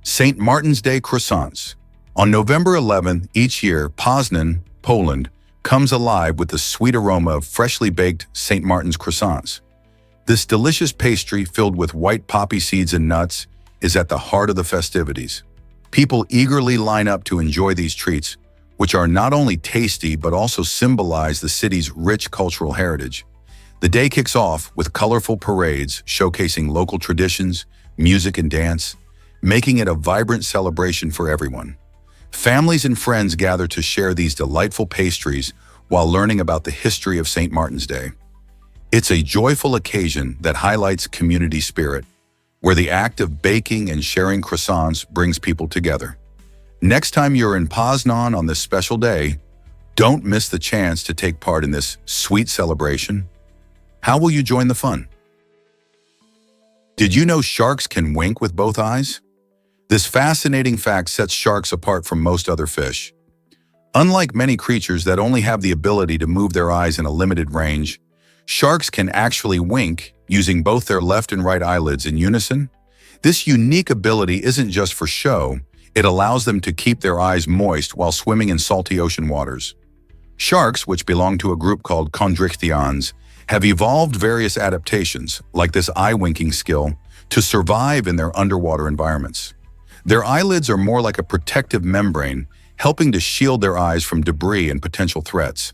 St. Martin's Day croissants. On November 11th each year, Poznan, Poland, comes alive with the sweet aroma of freshly baked St. Martin's croissants. This delicious pastry filled with white poppy seeds and nuts is at the heart of the festivities. People eagerly line up to enjoy these treats, which are not only tasty but also symbolize the city's rich cultural heritage. The day kicks off with colorful parades showcasing local traditions, music and dance, making it a vibrant celebration for everyone. Families and friends gather to share these delightful pastries while learning about the history of St. Martin's Day. It's a joyful occasion that highlights community spirit, where the act of baking and sharing croissants brings people together. Next time you're in Poznan on this special day, don't miss the chance to take part in this sweet celebration. How will you join the fun? Did you know sharks can wink with both eyes? This fascinating fact sets sharks apart from most other fish. Unlike many creatures that only have the ability to move their eyes in a limited range, sharks can actually wink using both their left and right eyelids in unison. This unique ability isn't just for show, it allows them to keep their eyes moist while swimming in salty ocean waters. Sharks, which belong to a group called chondrichthyons, have evolved various adaptations, like this eye-winking skill, to survive in their underwater environments. Their eyelids are more like a protective membrane, helping to shield their eyes from debris and potential threats.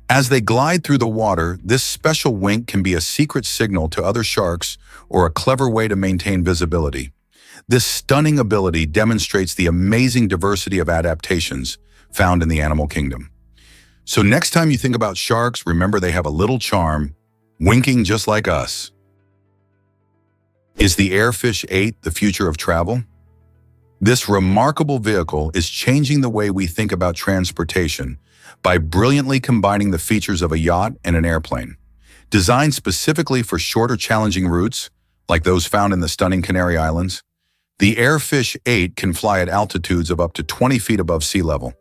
As they glide through the water, this special wink can be a secret signal to other sharks or a clever way to maintain visibility. This stunning ability demonstrates the amazing diversity of adaptations found in the animal kingdom. So next time you think about sharks, remember they have a little charm, winking just like us. Is the Airfish 8 the future of travel? This remarkable vehicle is changing the way we think about transportation by brilliantly combining the features of a yacht and an airplane. Designed specifically for shorter, challenging routes, like those found in the stunning Canary Islands, the Airfish 8 can fly at altitudes of up to 20 feet above sea level.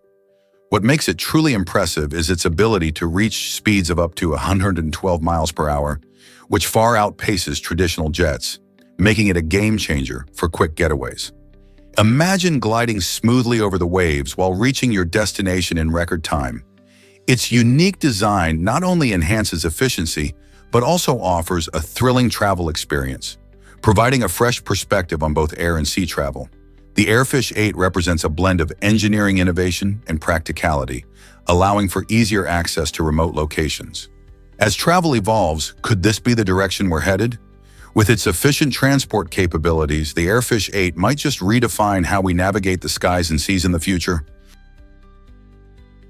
What makes it truly impressive is its ability to reach speeds of up to 112 miles per hour, which far outpaces traditional jets, making it a game changer for quick getaways. Imagine gliding smoothly over the waves while reaching your destination in record time. Its unique design not only enhances efficiency, but also offers a thrilling travel experience, providing a fresh perspective on both air and sea travel. The Airfish 8 represents a blend of engineering innovation and practicality, allowing for easier access to remote locations. As travel evolves, could this be the direction we're headed? With its efficient transport capabilities, the Airfish 8 might just redefine how we navigate the skies and seas in the future.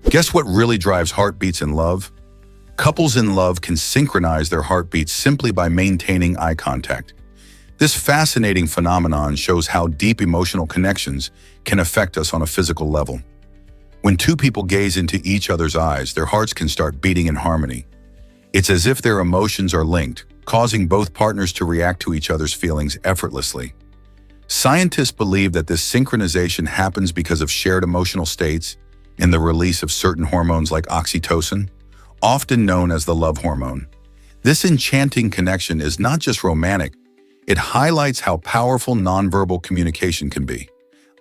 Guess what really drives heartbeats in love? Couples in love can synchronize their heartbeats simply by maintaining eye contact. This fascinating phenomenon shows how deep emotional connections can affect us on a physical level. When two people gaze into each other's eyes, their hearts can start beating in harmony. It's as if their emotions are linked, causing both partners to react to each other's feelings effortlessly. Scientists believe that this synchronization happens because of shared emotional states and the release of certain hormones like oxytocin, often known as the love hormone. This enchanting connection is not just romantic, it highlights how powerful nonverbal communication can be.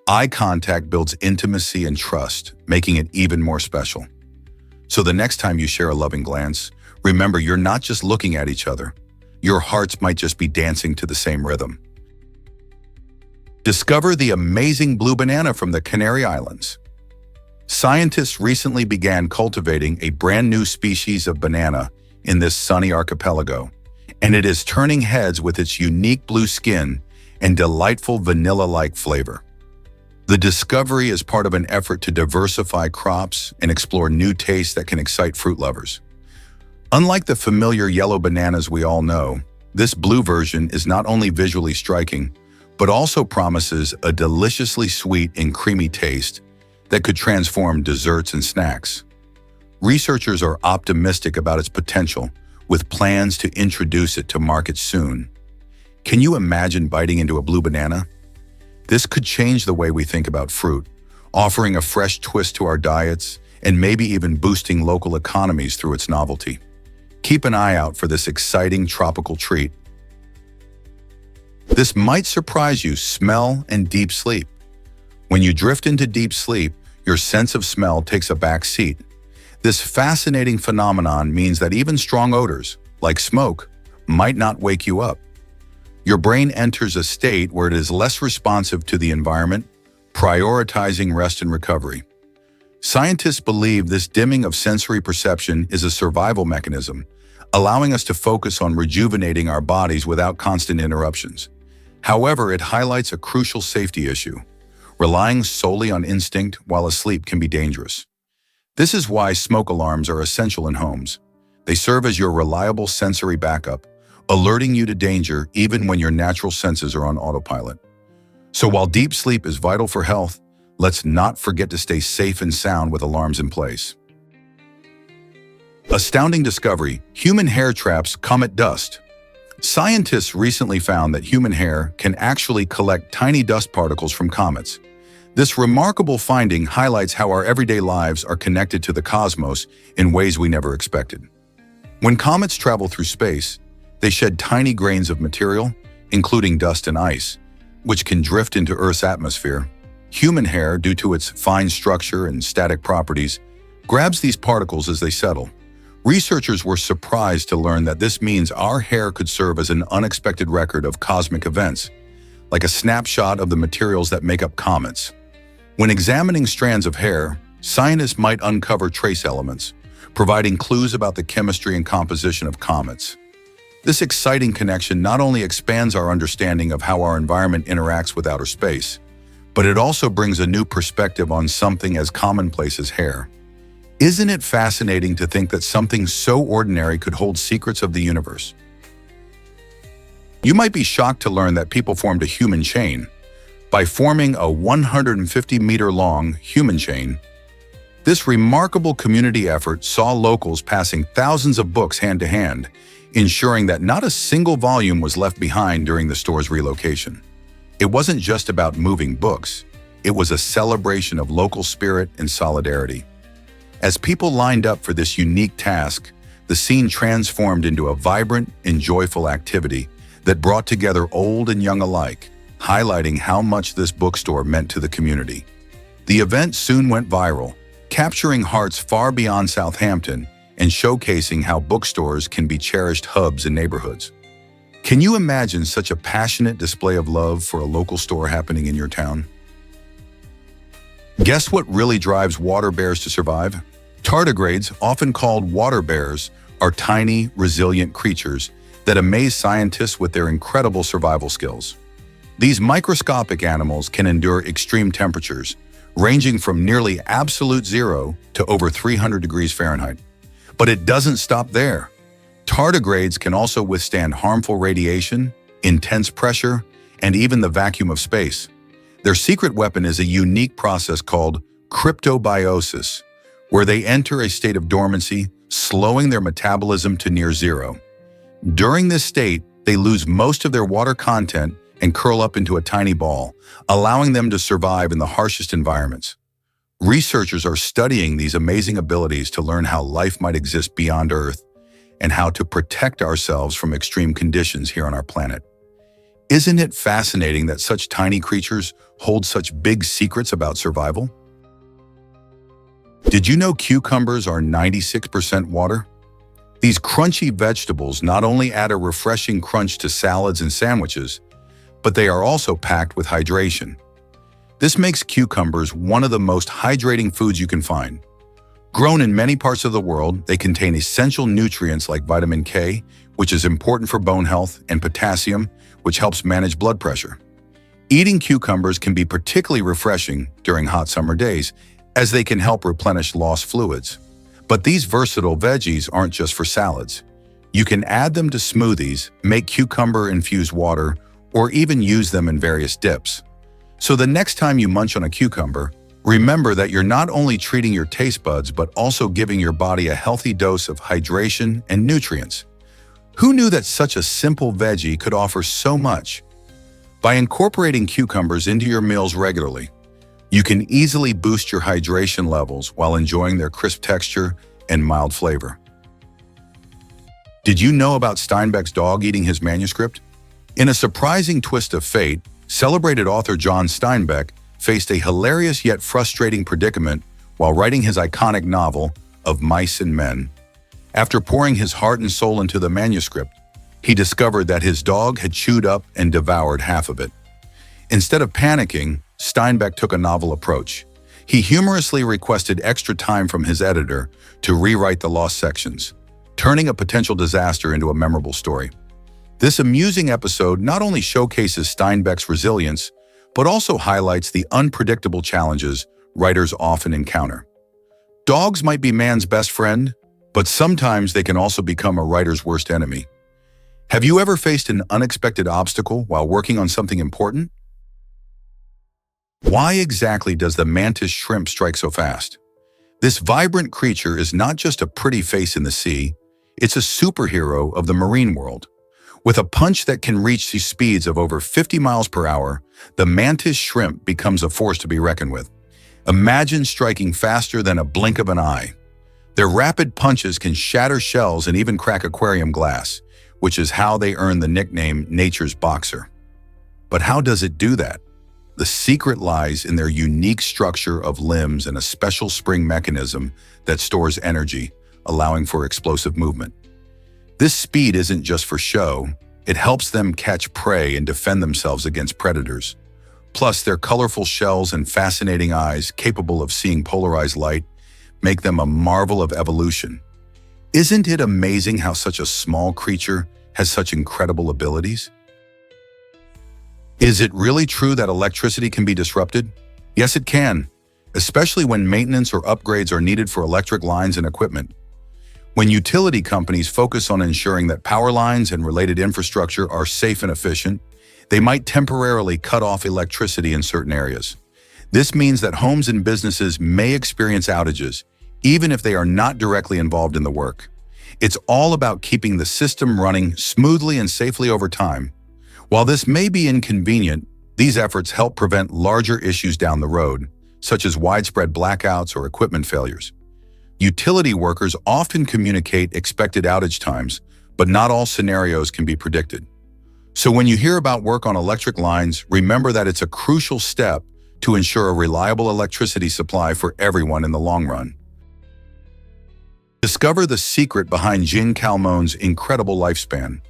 Eye contact builds intimacy and trust, making it even more special. So the next time you share a loving glance, remember you're not just looking at each other. Your hearts might just be dancing to the same rhythm. Discover the amazing blue banana from the Canary Islands. Scientists recently began cultivating a brand new species of banana in this sunny archipelago, and it is turning heads with its unique blue skin and delightful vanilla-like flavor. The discovery is part of an effort to diversify crops and explore new tastes that can excite fruit lovers. Unlike the familiar yellow bananas we all know, this blue version is not only visually striking, but also promises a deliciously sweet and creamy taste that could transform desserts and snacks. Researchers are optimistic about its potential, with plans to introduce it to market soon. Can you imagine biting into a blue banana? This could change the way we think about fruit, offering a fresh twist to our diets and maybe even boosting local economies through its novelty. Keep an eye out for this exciting tropical treat. This might surprise you: smell and deep sleep. When you drift into deep sleep, your sense of smell takes a back seat. This fascinating phenomenon means that even strong odors, like smoke, might not wake you up. Your brain enters a state where it is less responsive to the environment, prioritizing rest and recovery. Scientists believe this dimming of sensory perception is a survival mechanism, allowing us to focus on rejuvenating our bodies without constant interruptions. However, it highlights a crucial safety issue. Relying solely on instinct while asleep can be dangerous. This is why smoke alarms are essential in homes. They serve as your reliable sensory backup, alerting you to danger even when your natural senses are on autopilot. So while deep sleep is vital for health, let's not forget to stay safe and sound with alarms in place. Astounding discovery: human hair traps comet dust. Scientists recently found that human hair can actually collect tiny dust particles from comets. This remarkable finding highlights how our everyday lives are connected to the cosmos in ways we never expected. When comets travel through space, they shed tiny grains of material, including dust and ice, which can drift into Earth's atmosphere. Human hair, due to its fine structure and static properties, grabs these particles as they settle. Researchers were surprised to learn that this means our hair could serve as an unexpected record of cosmic events, like a snapshot of the materials that make up comets. When examining strands of hair, scientists might uncover trace elements, providing clues about the chemistry and composition of comets. This exciting connection not only expands our understanding of how our environment interacts with outer space, but it also brings a new perspective on something as commonplace as hair. Isn't it fascinating to think that something so ordinary could hold secrets of the universe? You might be shocked to learn that people formed a human chain by forming a 150-meter-long human chain. This remarkable community effort saw locals passing thousands of books hand to hand, ensuring that not a single volume was left behind during the store's relocation. It wasn't just about moving books, it was a celebration of local spirit and solidarity. As people lined up for this unique task, the scene transformed into a vibrant and joyful activity that brought together old and young alike, highlighting how much this bookstore meant to the community. The event soon went viral, capturing hearts far beyond Southampton and showcasing how bookstores can be cherished hubs in neighborhoods. Can you imagine such a passionate display of love for a local store happening in your town? Guess what really drives water bears to survive? Tardigrades, often called water bears, are tiny, resilient creatures that amaze scientists with their incredible survival skills. These microscopic animals can endure extreme temperatures, ranging from nearly absolute zero to over 300 degrees Fahrenheit. But it doesn't stop there. Tardigrades can also withstand harmful radiation, intense pressure, and even the vacuum of space. Their secret weapon is a unique process called cryptobiosis, where they enter a state of dormancy, slowing their metabolism to near zero. During this state, they lose most of their water content and curl up into a tiny ball, allowing them to survive in the harshest environments. Researchers are studying these amazing abilities to learn how life might exist beyond Earth and how to protect ourselves from extreme conditions here on our planet. Isn't it fascinating that such tiny creatures hold such big secrets about survival? Did you know cucumbers are 96% water? These crunchy vegetables not only add a refreshing crunch to salads and sandwiches, but they are also packed with hydration. This makes cucumbers one of the most hydrating foods you can find. Grown in many parts of the world, they contain essential nutrients like vitamin K, which is important for bone health, and potassium, which helps manage blood pressure. Eating cucumbers can be particularly refreshing during hot summer days, as they can help replenish lost fluids. But these versatile veggies aren't just for salads. You can add them to smoothies, make cucumber-infused water, or even use them in various dips. So the next time you munch on a cucumber, remember that you're not only treating your taste buds, but also giving your body a healthy dose of hydration and nutrients. Who knew that such a simple veggie could offer so much? By incorporating cucumbers into your meals regularly, you can easily boost your hydration levels while enjoying their crisp texture and mild flavor. Did you know about Steinbeck's dog eating his manuscript? In a surprising twist of fate, celebrated author John Steinbeck faced a hilarious yet frustrating predicament while writing his iconic novel of Mice and Men. After pouring his heart and soul into the manuscript, he discovered that his dog had chewed up and devoured half of it. Instead of panicking, Steinbeck took a novel approach. He humorously requested extra time from his editor to rewrite the lost sections, turning a potential disaster into a memorable story. This amusing episode not only showcases Steinbeck's resilience, but also highlights the unpredictable challenges writers often encounter. Dogs might be man's best friend, but sometimes they can also become a writer's worst enemy. Have you ever faced an unexpected obstacle while working on something important? Why exactly does the mantis shrimp strike so fast? This vibrant creature is not just a pretty face in the sea, it's a superhero of the marine world. With a punch that can reach the speeds of over 50 miles per hour, the mantis shrimp becomes a force to be reckoned with. Imagine striking faster than a blink of an eye. Their rapid punches can shatter shells and even crack aquarium glass, which is how they earn the nickname Nature's Boxer. But how does it do that? The secret lies in their unique structure of limbs and a special spring mechanism that stores energy, allowing for explosive movement. This speed isn't just for show, it helps them catch prey and defend themselves against predators. Plus, their colorful shells and fascinating eyes, capable of seeing polarized light, make them a marvel of evolution. Isn't it amazing how such a small creature has such incredible abilities? Is it really true that electricity can be disrupted? Yes, it can, especially when maintenance or upgrades are needed for electric lines and equipment. When utility companies focus on ensuring that power lines and related infrastructure are safe and efficient, they might temporarily cut off electricity in certain areas. This means that homes and businesses may experience outages, even if they are not directly involved in the work. It's all about keeping the system running smoothly and safely over time. While this may be inconvenient, these efforts help prevent larger issues down the road, such as widespread blackouts or equipment failures. Utility workers often communicate expected outage times, but not all scenarios can be predicted. So when you hear about work on electric lines, remember that it's a crucial step to ensure a reliable electricity supply for everyone in the long run. Discover the secret behind Jeanne Calment's incredible lifespan.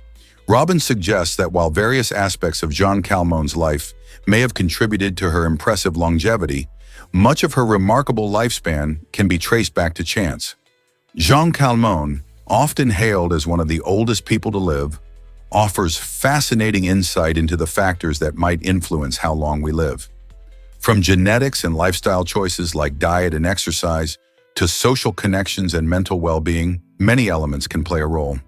Robin suggests that while various aspects of Jeanne Calment's life may have contributed to her impressive longevity, much of her remarkable lifespan can be traced back to chance. Jeanne Calment, often hailed as one of the oldest people to live, offers fascinating insight into the factors that might influence how long we live. From genetics and lifestyle choices like diet and exercise, to social connections and mental well-being, many elements can play a role.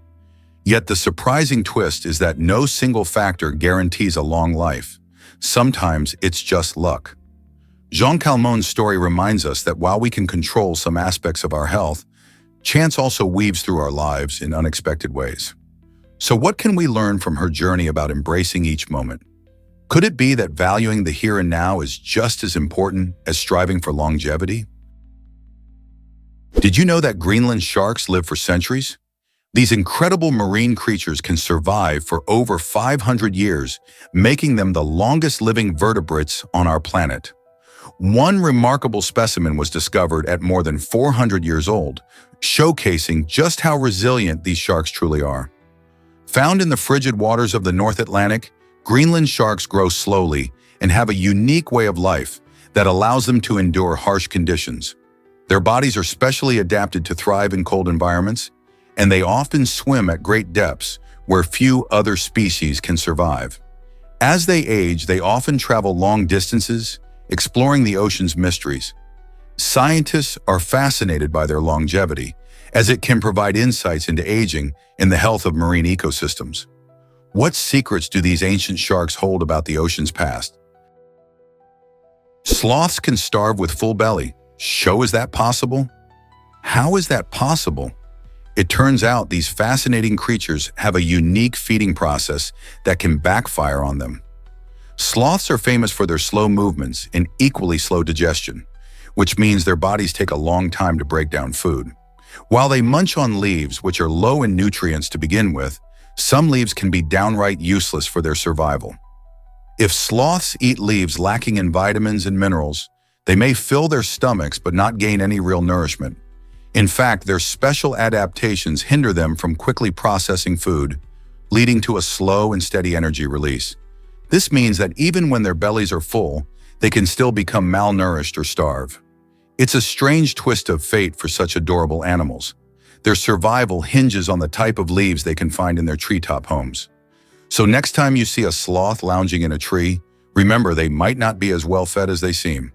Yet the surprising twist is that no single factor guarantees a long life. Sometimes it's just luck. Jeanne Calment's story reminds us that while we can control some aspects of our health, chance also weaves through our lives in unexpected ways. So what can we learn from her journey about embracing each moment? Could it be that valuing the here and now is just as important as striving for longevity? Did you know that Greenland sharks live for centuries? These incredible marine creatures can survive for over 500 years, making them the longest living vertebrates on our planet. One remarkable specimen was discovered at more than 400 years old, showcasing just how resilient these sharks truly are. Found in the frigid waters of the North Atlantic, Greenland sharks grow slowly and have a unique way of life that allows them to endure harsh conditions. Their bodies are specially adapted to thrive in cold environments, and they often swim at great depths where few other species can survive. As they age, they often travel long distances, exploring the ocean's mysteries. Scientists are fascinated by their longevity, as it can provide insights into aging and the health of marine ecosystems. What secrets do these ancient sharks hold about the ocean's past? Sloths can starve with full belly. Is that possible? How is that possible? It turns out these fascinating creatures have a unique feeding process that can backfire on them. Sloths are famous for their slow movements and equally slow digestion, which means their bodies take a long time to break down food. While they munch on leaves, which are low in nutrients to begin with, some leaves can be downright useless for their survival. If sloths eat leaves lacking in vitamins and minerals, they may fill their stomachs but not gain any real nourishment. In fact, their special adaptations hinder them from quickly processing food, leading to a slow and steady energy release. This means that even when their bellies are full, they can still become malnourished or starve. It's a strange twist of fate for such adorable animals. Their survival hinges on the type of leaves they can find in their treetop homes. So next time you see a sloth lounging in a tree, remember they might not be as well fed as they seem.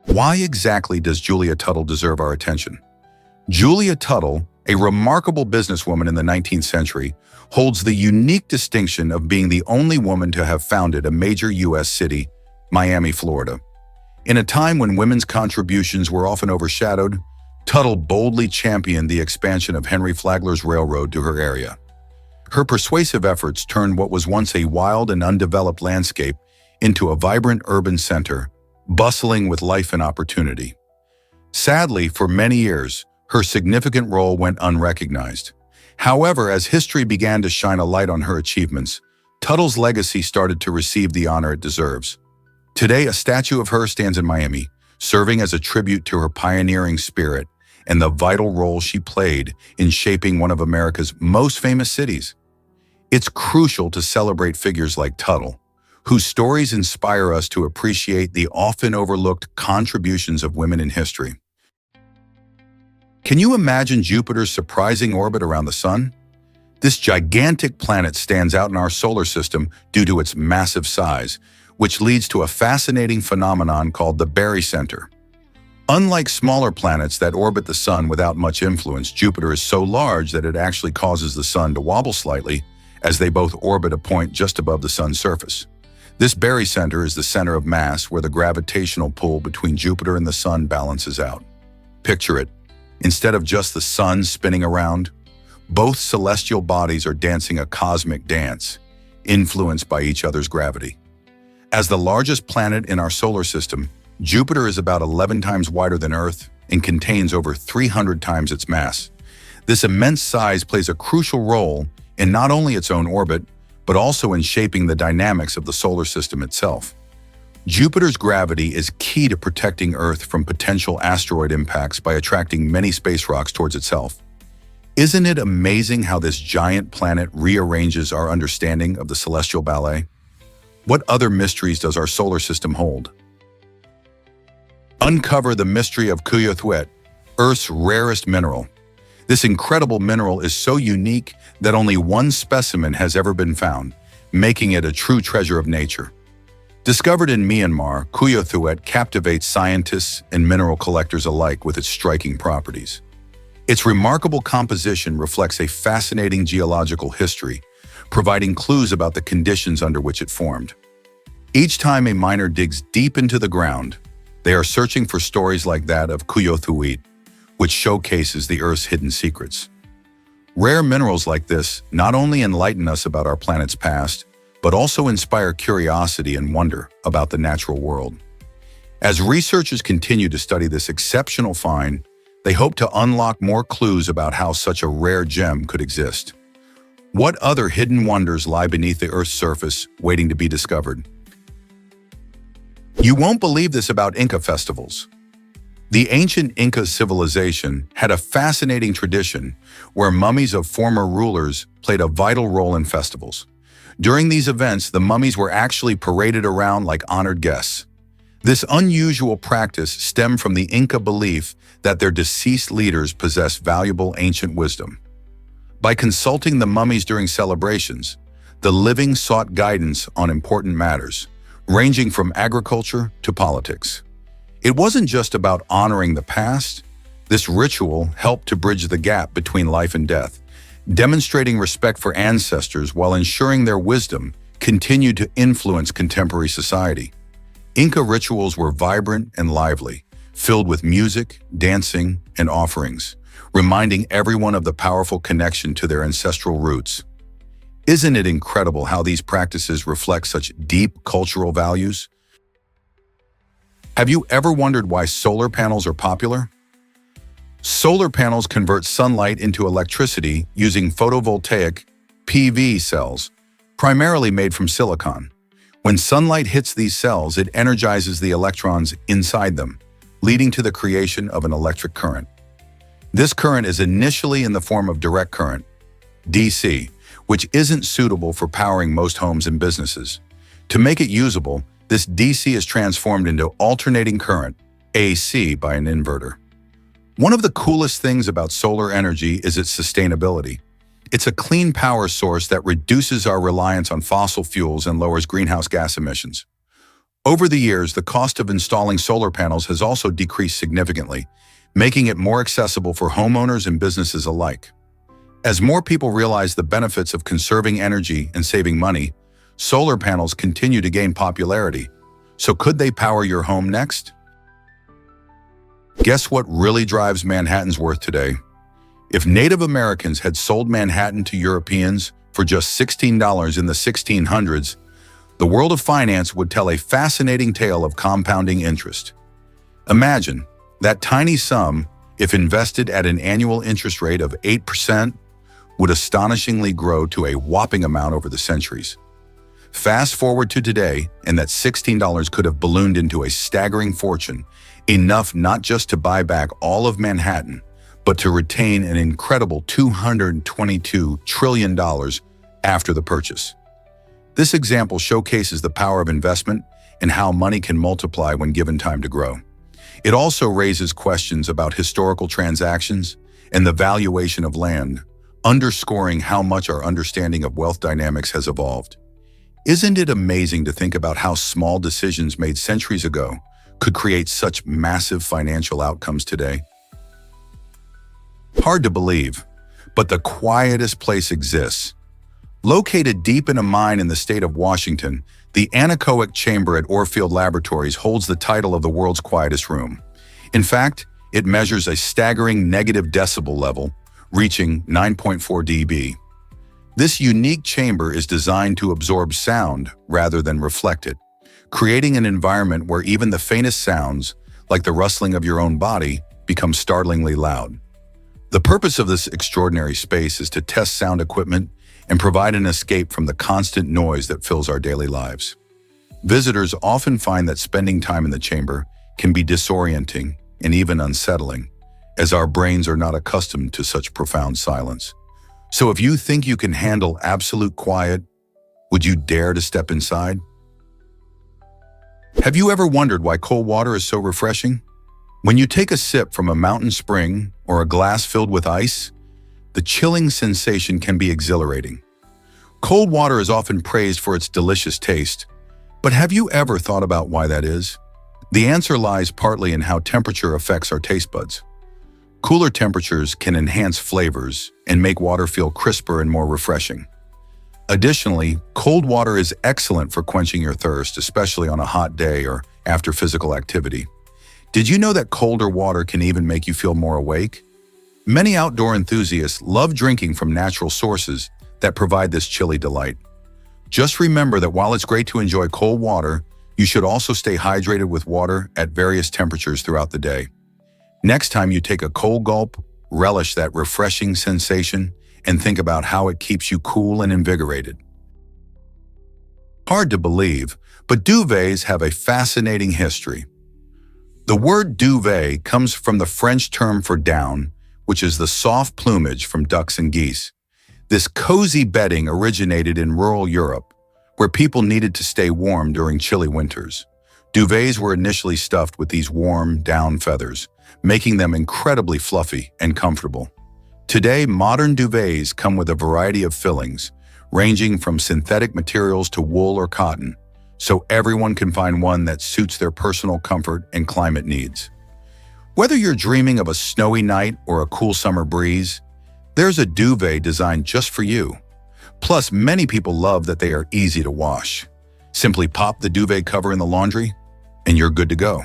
Why exactly does Julia Tuttle deserve our attention? Julia Tuttle, a remarkable businesswoman in the 19th century, holds the unique distinction of being the only woman to have founded a major U.S. city, Miami, Florida. In a time when women's contributions were often overshadowed, Tuttle boldly championed the expansion of Henry Flagler's railroad to her area. Her persuasive efforts turned what was once a wild and undeveloped landscape into a vibrant urban center, bustling with life and opportunity. Sadly, for many years, her significant role went unrecognized. However, as history began to shine a light on her achievements, Tuttle's legacy started to receive the honor it deserves. Today, a statue of her stands in Miami, serving as a tribute to her pioneering spirit and the vital role she played in shaping one of America's most famous cities. It's crucial to celebrate figures like Tuttle, whose stories inspire us to appreciate the often overlooked contributions of women in history. Can you imagine Jupiter's surprising orbit around the Sun? This gigantic planet stands out in our solar system due to its massive size, which leads to a fascinating phenomenon called the barycenter. Unlike smaller planets that orbit the Sun without much influence, Jupiter is so large that it actually causes the Sun to wobble slightly as they both orbit a point just above the Sun's surface. This barycenter is the center of mass where the gravitational pull between Jupiter and the Sun balances out. Picture it. Instead of just the Sun spinning around, both celestial bodies are dancing a cosmic dance, influenced by each other's gravity. As the largest planet in our solar system, Jupiter is about 11 times wider than Earth and contains over 300 times its mass. This immense size plays a crucial role in not only its own orbit, but also in shaping the dynamics of the solar system itself. Jupiter's gravity is key to protecting Earth from potential asteroid impacts by attracting many space rocks towards itself. Isn't it amazing how this giant planet rearranges our understanding of the celestial ballet? What other mysteries does our solar system hold? Uncover the mystery of curated, Earth's rarest mineral. This incredible mineral is so unique that only one specimen has ever been found, making it a true treasure of nature. Discovered in Myanmar, curated captivates scientists and mineral collectors alike with its striking properties. Its remarkable composition reflects a fascinating geological history, providing clues about the conditions under which it formed. Each time a miner digs deep into the ground, they are searching for stories like that of curated, which showcases the Earth's hidden secrets. Rare minerals like this not only enlighten us about our planet's past, but also inspire curiosity and wonder about the natural world. As researchers continue to study this exceptional find, they hope to unlock more clues about how such a rare gem could exist. What other hidden wonders lie beneath the Earth's surface, waiting to be discovered? You won't believe this about Inca festivals. The ancient Inca civilization had a fascinating tradition where mummies of former rulers played a vital role in festivals. During these events, the mummies were actually paraded around like honored guests. This unusual practice stemmed from the Inca belief that their deceased leaders possessed valuable ancient wisdom. By consulting the mummies during celebrations, the living sought guidance on important matters, ranging from agriculture to politics. It wasn't just about honoring the past. This ritual helped to bridge the gap between life and death, demonstrating respect for ancestors while ensuring their wisdom continued to influence contemporary society. Inca rituals were vibrant and lively, filled with music, dancing, and offerings, reminding everyone of the powerful connection to their ancestral roots. Isn't it incredible how these practices reflect such deep cultural values? Have you ever wondered why solar panels are popular? Solar panels convert sunlight into electricity using photovoltaic PV cells, primarily made from silicon. When sunlight hits these cells, it energizes the electrons inside them, leading to the creation of an electric current. This current is initially in the form of direct current, DC, which isn't suitable for powering most homes and businesses. To make it usable, this DC is transformed into alternating current, AC by an inverter. One of the coolest things about solar energy is its sustainability. It's a clean power source that reduces our reliance on fossil fuels and lowers greenhouse gas emissions. Over the years, the cost of installing solar panels has also decreased significantly, making it more accessible for homeowners and businesses alike. As more people realize the benefits of conserving energy and saving money, solar panels continue to gain popularity. So could they power your home next? Guess what really drives Manhattan's worth today? If Native Americans had sold Manhattan to Europeans for just $16 in the 1600s, the world of finance would tell a fascinating tale of compounding interest. Imagine that tiny sum, if invested at an annual interest rate of 8%, would astonishingly grow to a whopping amount over the centuries. Fast forward to today, and that $16 could have ballooned into a staggering fortune, enough not just to buy back all of Manhattan, but to retain an incredible $222 trillion after the purchase. This example showcases the power of investment and how money can multiply when given time to grow. It also raises questions about historical transactions and the valuation of land, underscoring how much our understanding of wealth dynamics has evolved. Isn't it amazing to think about how small decisions made centuries ago could create such massive financial outcomes today? Hard to believe, but the quietest place exists. Located deep in a mine in the state of Washington, the anechoic chamber at Orfield Laboratories holds the title of the world's quietest room. In fact, it measures a staggering negative decibel level, reaching 9.4 dB. This unique chamber is designed to absorb sound rather than reflect it, creating an environment where even the faintest sounds, like the rustling of your own body, become startlingly loud. The purpose of this extraordinary space is to test sound equipment and provide an escape from the constant noise that fills our daily lives. Visitors often find that spending time in the chamber can be disorienting and even unsettling, as our brains are not accustomed to such profound silence. So if you think you can handle absolute quiet, would you dare to step inside? Have you ever wondered why cold water is so refreshing? When you take a sip from a mountain spring or a glass filled with ice, the chilling sensation can be exhilarating. Cold water is often praised for its delicious taste, but have you ever thought about why that is? The answer lies partly in how temperature affects our taste buds. Cooler temperatures can enhance flavors and make water feel crisper and more refreshing. Additionally, cold water is excellent for quenching your thirst, especially on a hot day or after physical activity. Did you know that colder water can even make you feel more awake? Many outdoor enthusiasts love drinking from natural sources that provide this chilly delight. Just remember that while it's great to enjoy cold water, you should also stay hydrated with water at various temperatures throughout the day. Next time you take a cold gulp, relish that refreshing sensation and think about how it keeps you cool and invigorated. Hard to believe, but duvets have a fascinating history. The word duvet comes from the French term for down, which is the soft plumage from ducks and geese. This cozy bedding originated in rural Europe, where people needed to stay warm during chilly winters. Duvets were initially stuffed with these warm down feathers, making them incredibly fluffy and comfortable. Today, modern duvets come with a variety of fillings, ranging from synthetic materials to wool or cotton, so everyone can find one that suits their personal comfort and climate needs. Whether you're dreaming of a snowy night or a cool summer breeze, there's a duvet designed just for you. Plus, many people love that they are easy to wash. Simply pop the duvet cover in the laundry, and you're good to go.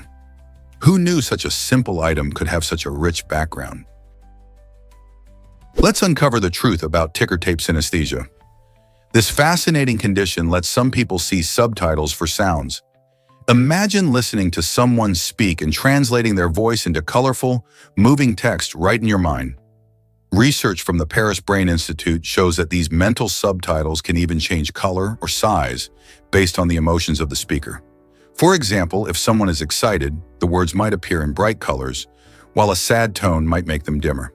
Who knew such a simple item could have such a rich background? Let's uncover the truth about ticker tape synesthesia. This fascinating condition lets some people see subtitles for sounds. Imagine listening to someone speak and translating their voice into colorful, moving text right in your mind. Research from the Paris Brain Institute shows that these mental subtitles can even change color or size based on the emotions of the speaker. For example, if someone is excited, the words might appear in bright colors, while a sad tone might make them dimmer.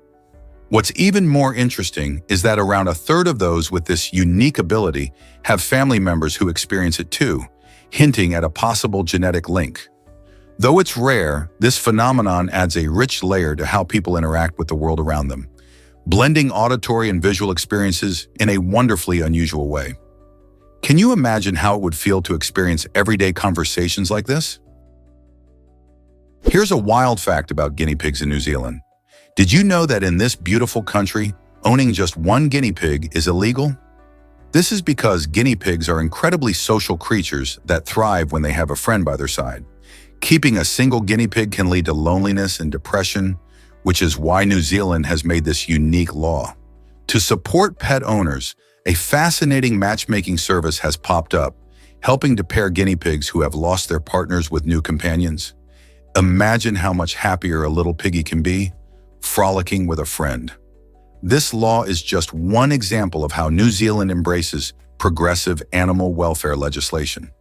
What's even more interesting is that around a third of those with this unique ability have family members who experience it too, hinting at a possible genetic link. Though it's rare, this phenomenon adds a rich layer to how people interact with the world around them, blending auditory and visual experiences in a wonderfully unusual way. Can you imagine how it would feel to experience everyday conversations like this? Here's a wild fact about guinea pigs in New Zealand. Did you know that in this beautiful country, owning just one guinea pig is illegal? This is because guinea pigs are incredibly social creatures that thrive when they have a friend by their side. Keeping a single guinea pig can lead to loneliness and depression, which is why New Zealand has made this unique law. To support pet owners, a fascinating matchmaking service has popped up, helping to pair guinea pigs who have lost their partners with new companions. Imagine how much happier a little piggy can be, frolicking with a friend. This law is just one example of how New Zealand embraces progressive animal welfare legislation.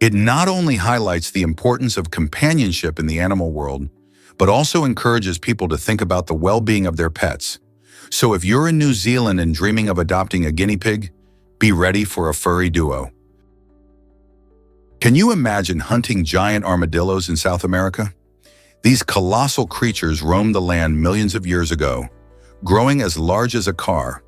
It not only highlights the importance of companionship in the animal world, but also encourages people to think about the well-being of their pets. So if you're in New Zealand and dreaming of adopting a guinea pig, be ready for a furry duo. Can you imagine hunting giant armadillos in South America? These colossal creatures roamed the land millions of years ago, growing as large as a car.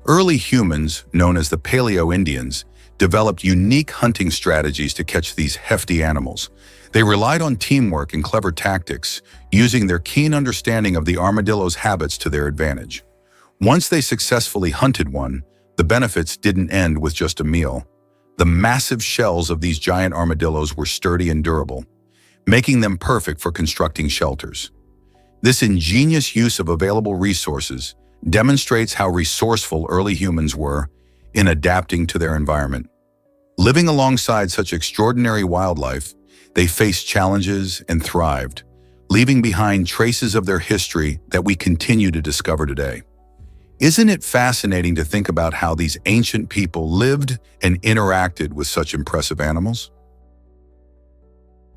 Early humans, known as the Paleo-Indians, developed unique hunting strategies to catch these hefty animals. They relied on teamwork and clever tactics, using their keen understanding of the armadillo's habits to their advantage. Once they successfully hunted one, the benefits didn't end with just a meal. The massive shells of these giant armadillos were sturdy and durable, making them perfect for constructing shelters. This ingenious use of available resources demonstrates how resourceful early humans were in adapting to their environment. Living alongside such extraordinary wildlife, they faced challenges and thrived, leaving behind traces of their history that we continue to discover today. Isn't it fascinating to think about how these ancient people lived and interacted with such impressive animals?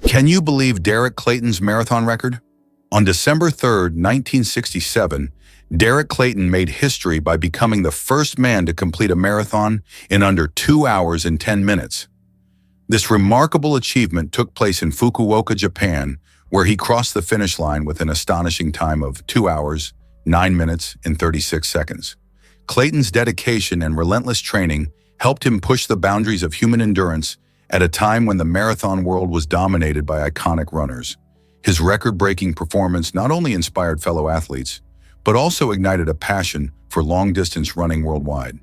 Can you believe Derek Clayton's marathon record? On December 3, 1967, Derek Clayton made history by becoming the first man to complete a marathon in under 2 hours and 10 minutes. This remarkable achievement took place in Fukuoka, Japan, where he crossed the finish line with an astonishing time of 2 hours, 9 minutes, and 36 seconds. Clayton's dedication and relentless training helped him push the boundaries of human endurance at a time when the marathon world was dominated by iconic runners. His record-breaking performance not only inspired fellow athletes, but also ignited a passion for long-distance running worldwide.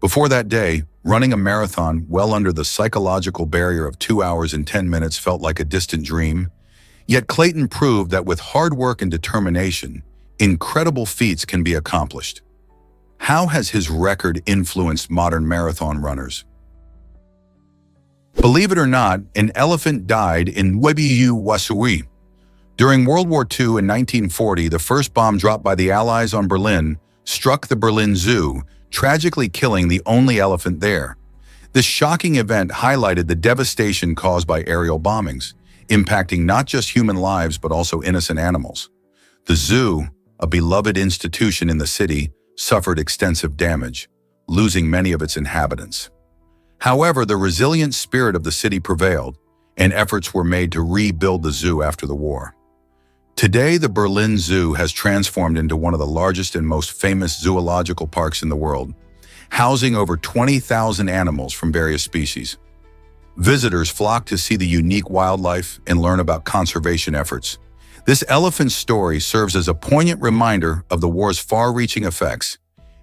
Before that day, running a marathon well under the psychological barrier of 2 hours and 10 minutes felt like a distant dream. Yet Clayton proved that with hard work and determination, incredible feats can be accomplished. How has his record influenced modern marathon runners? Believe it or not, an elephant died in Webiyu Wasui. During World War II in 1940, the first bomb dropped by the Allies on Berlin struck the Berlin Zoo, tragically killing the only elephant there. This shocking event highlighted the devastation caused by aerial bombings, impacting not just human lives but also innocent animals. The zoo, a beloved institution in the city, suffered extensive damage, losing many of its inhabitants. However, the resilient spirit of the city prevailed, and efforts were made to rebuild the zoo after the war. Today, the Berlin Zoo has transformed into one of the largest and most famous zoological parks in the world, housing over 20,000 animals from various species. Visitors flock to see the unique wildlife and learn about conservation efforts. This elephant story serves as a poignant reminder of the war's far-reaching effects,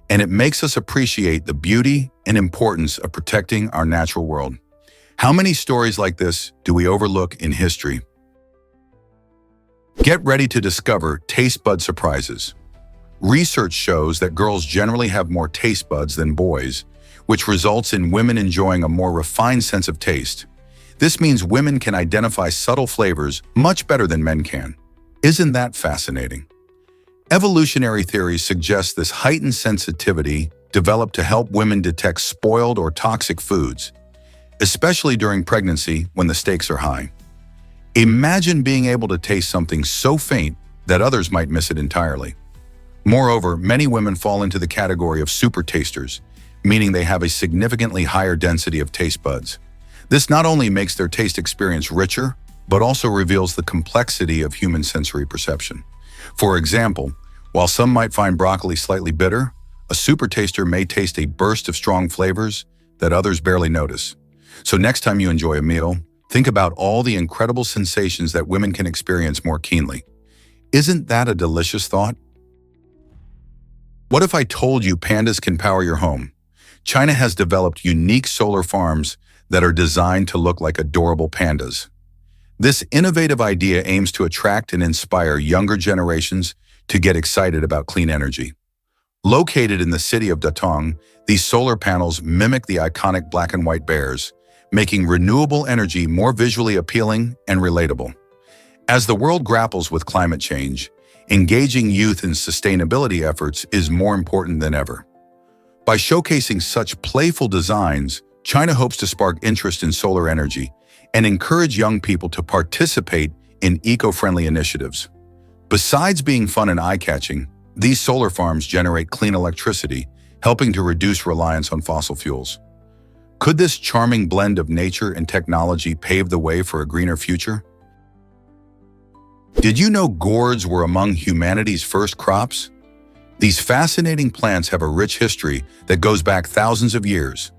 and it makes us appreciate the beauty and importance of protecting our natural world. How many stories like this do we overlook in history? Get ready to discover taste bud surprises. Research shows that girls generally have more taste buds than boys, which results in women enjoying a more refined sense of taste. This means women can identify subtle flavors much better than men can. Isn't that fascinating? Evolutionary theories suggest this heightened sensitivity developed to help women detect spoiled or toxic foods, especially during pregnancy when the stakes are high. Imagine being able to taste something so faint that others might miss it entirely. Moreover, many women fall into the category of super tasters, meaning they have a significantly higher density of taste buds. This not only makes their taste experience richer, but also reveals the complexity of human sensory perception. For example, while some might find broccoli slightly bitter, a super taster may taste a burst of strong flavors that others barely notice. So next time you enjoy a meal, think about all the incredible sensations that women can experience more keenly. Isn't that a delicious thought? What if I told you pandas can power your home? China has developed unique solar farms that are designed to look like adorable pandas. This innovative idea aims to attract and inspire younger generations to get excited about clean energy. Located in the city of Datong, these solar panels mimic the iconic black and white bears, making renewable energy more visually appealing and relatable. As the world grapples with climate change, engaging youth in sustainability efforts is more important than ever. By showcasing such playful designs, China hopes to spark interest in solar energy and encourage young people to participate in eco-friendly initiatives. Besides being fun and eye-catching, these solar farms generate clean electricity, helping to reduce reliance on fossil fuels. Could this charming blend of nature and technology pave the way for a greener future? Did you know gourds were among humanity's first crops? These fascinating plants have a rich history that goes back thousands of years.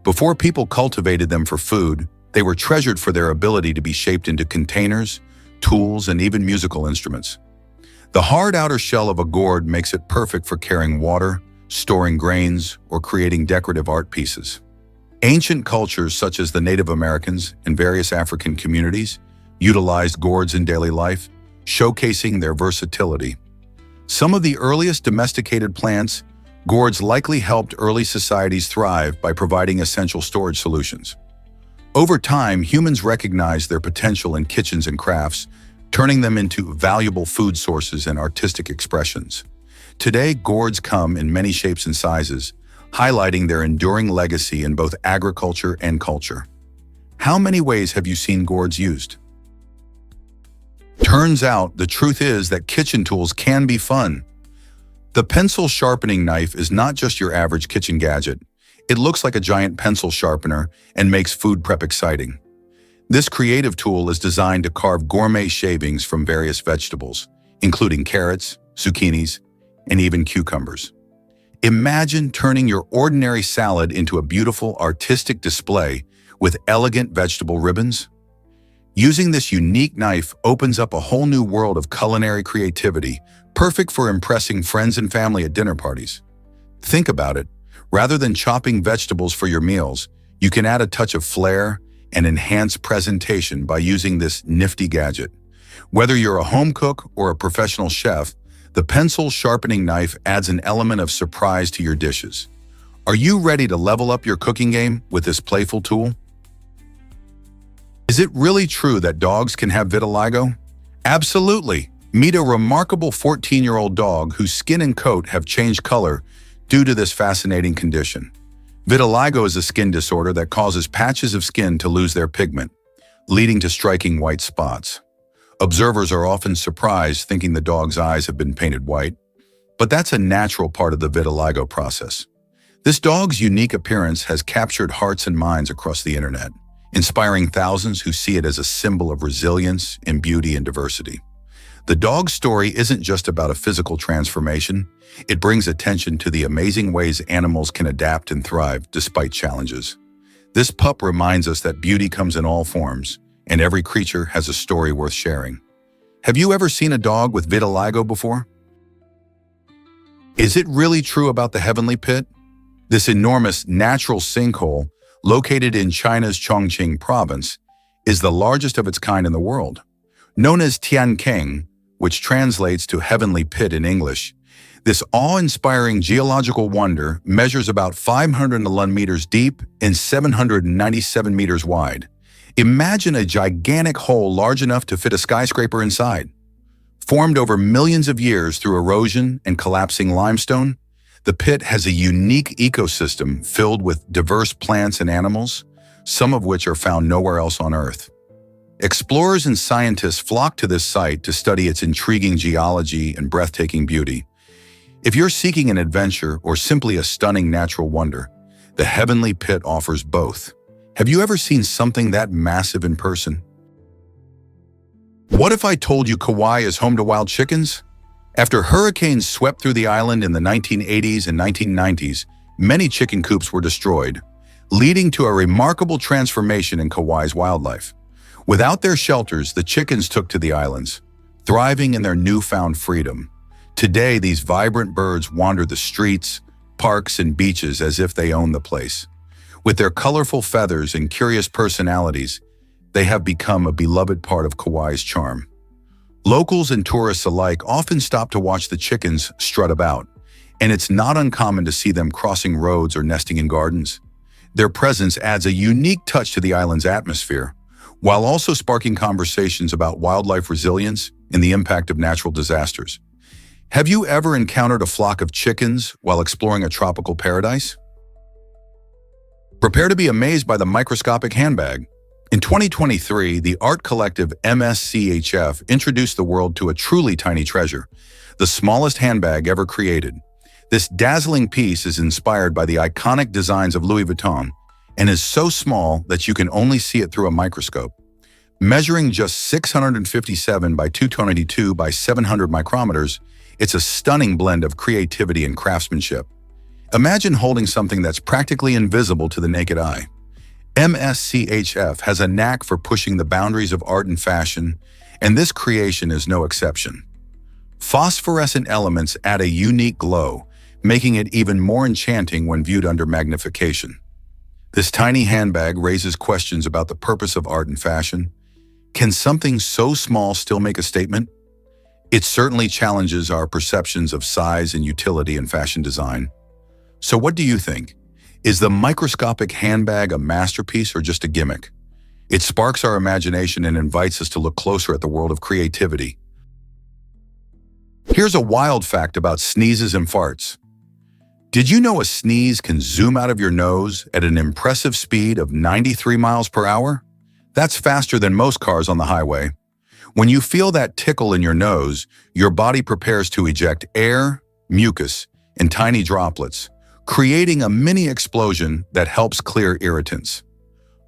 Before people cultivated them for food, they were treasured for their ability to be shaped into containers, tools, and even musical instruments. The hard outer shell of a gourd makes it perfect for carrying water, storing grains, or creating decorative art pieces. Ancient cultures such as the Native Americans and various African communities utilized gourds in daily life, showcasing their versatility. Some of the earliest domesticated plants, gourds likely helped early societies thrive by providing essential storage solutions. Over time, humans recognized their potential in kitchens and crafts, turning them into valuable food sources and artistic expressions. Today, gourds come in many shapes and sizes, highlighting their enduring legacy in both agriculture and culture. How many ways have you seen gourds used? Turns out, the truth is that kitchen tools can be fun. The pencil sharpening knife is not just your average kitchen gadget. It looks like a giant pencil sharpener and makes food prep exciting. This creative tool is designed to carve gourmet shavings from various vegetables, including carrots, zucchinis, and even cucumbers. Imagine turning your ordinary salad into a beautiful artistic display with elegant vegetable ribbons. Using this unique knife opens up a whole new world of culinary creativity, perfect for impressing friends and family at dinner parties. Think about it. Rather than chopping vegetables for your meals, you can add a touch of flair and enhance presentation by using this nifty gadget. Whether you're a home cook or a professional chef, the pencil sharpening knife adds an element of surprise to your dishes. Are you ready to level up your cooking game with this playful tool? Is it really true that dogs can have vitiligo? Absolutely. Meet a remarkable 14-year-old dog whose skin and coat have changed color due to this fascinating condition. Vitiligo is a skin disorder that causes patches of skin to lose their pigment, leading to striking white spots. Observers are often surprised thinking the dog's eyes have been painted white, but that's a natural part of the vitiligo process. This dog's unique appearance has captured hearts and minds across the internet, inspiring thousands who see it as a symbol of resilience and beauty and diversity. The dog's story isn't just about a physical transformation. It brings attention to the amazing ways animals can adapt and thrive despite challenges. This pup reminds us that beauty comes in all forms, and every creature has a story worth sharing. Have you ever seen a dog with vitiligo before? Is it really true about the heavenly pit? This enormous natural sinkhole, located in China's Chongqing province, is the largest of its kind in the world. Known as Tiankeng, which translates to heavenly pit in English, this awe-inspiring geological wonder measures about 511 meters deep and 797 meters wide. Imagine a gigantic hole large enough to fit a skyscraper inside. Formed over millions of years through erosion and collapsing limestone, the pit has a unique ecosystem filled with diverse plants and animals, some of which are found nowhere else on Earth. Explorers and scientists flock to this site to study its intriguing geology and breathtaking beauty. If you're seeking an adventure or simply a stunning natural wonder, the heavenly pit offers both. Have you ever seen something that massive in person? What if I told you Kauai is home to wild chickens? After hurricanes swept through the island in the 1980s and 1990s, many chicken coops were destroyed, leading to a remarkable transformation in Kauai's wildlife. Without their shelters, the chickens took to the islands, thriving in their newfound freedom. Today, these vibrant birds wander the streets, parks, and beaches as if they own the place. With their colorful feathers and curious personalities, they have become a beloved part of Kauai's charm. Locals and tourists alike often stop to watch the chickens strut about, and it's not uncommon to see them crossing roads or nesting in gardens. Their presence adds a unique touch to the island's atmosphere, while also sparking conversations about wildlife resilience and the impact of natural disasters. Have you ever encountered a flock of chickens while exploring a tropical paradise? Prepare to be amazed by the microscopic handbag. In 2023, the art collective MSCHF introduced the world to a truly tiny treasure, the smallest handbag ever created. This dazzling piece is inspired by the iconic designs of Louis Vuitton and is so small that you can only see it through a microscope. Measuring just 657 by 222 by 700 micrometers, it's a stunning blend of creativity and craftsmanship. Imagine holding something that's practically invisible to the naked eye. MSCHF has a knack for pushing the boundaries of art and fashion, and this creation is no exception. Phosphorescent elements add a unique glow, making it even more enchanting when viewed under magnification. This tiny handbag raises questions about the purpose of art and fashion. Can something so small still make a statement? It certainly challenges our perceptions of size and utility in fashion design. So what do you think? Is the microscopic handbag a masterpiece or just a gimmick? It sparks our imagination and invites us to look closer at the world of creativity. Here's a wild fact about sneezes and farts. Did you know a sneeze can zoom out of your nose at an impressive speed of 93 miles per hour? That's faster than most cars on the highway. When you feel that tickle in your nose, your body prepares to eject air, mucus, and tiny droplets, creating a mini explosion that helps clear irritants.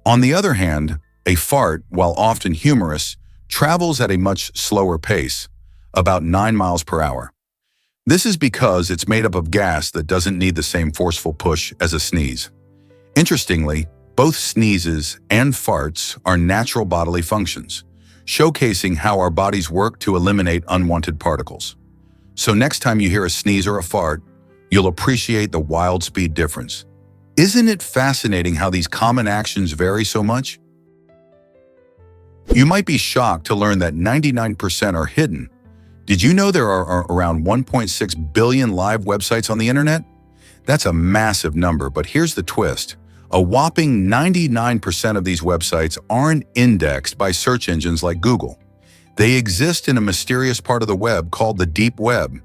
On the other hand, a fart, while often humorous, travels at a much slower pace, about 9 miles per hour. This is because it's made up of gas that doesn't need the same forceful push as a sneeze. Interestingly, both sneezes and farts are natural bodily functions, showcasing how our bodies work to eliminate unwanted particles. So next time you hear a sneeze or a fart, you'll appreciate the wild speed difference. Isn't it fascinating how these common actions vary so much? You might be shocked to learn that 99% are hidden. Did you know there are around 1.6 billion live websites on the internet? That's a massive number, but here's the twist. A whopping 99% of these websites aren't indexed by search engines like Google. They exist in a mysterious part of the web called the deep web.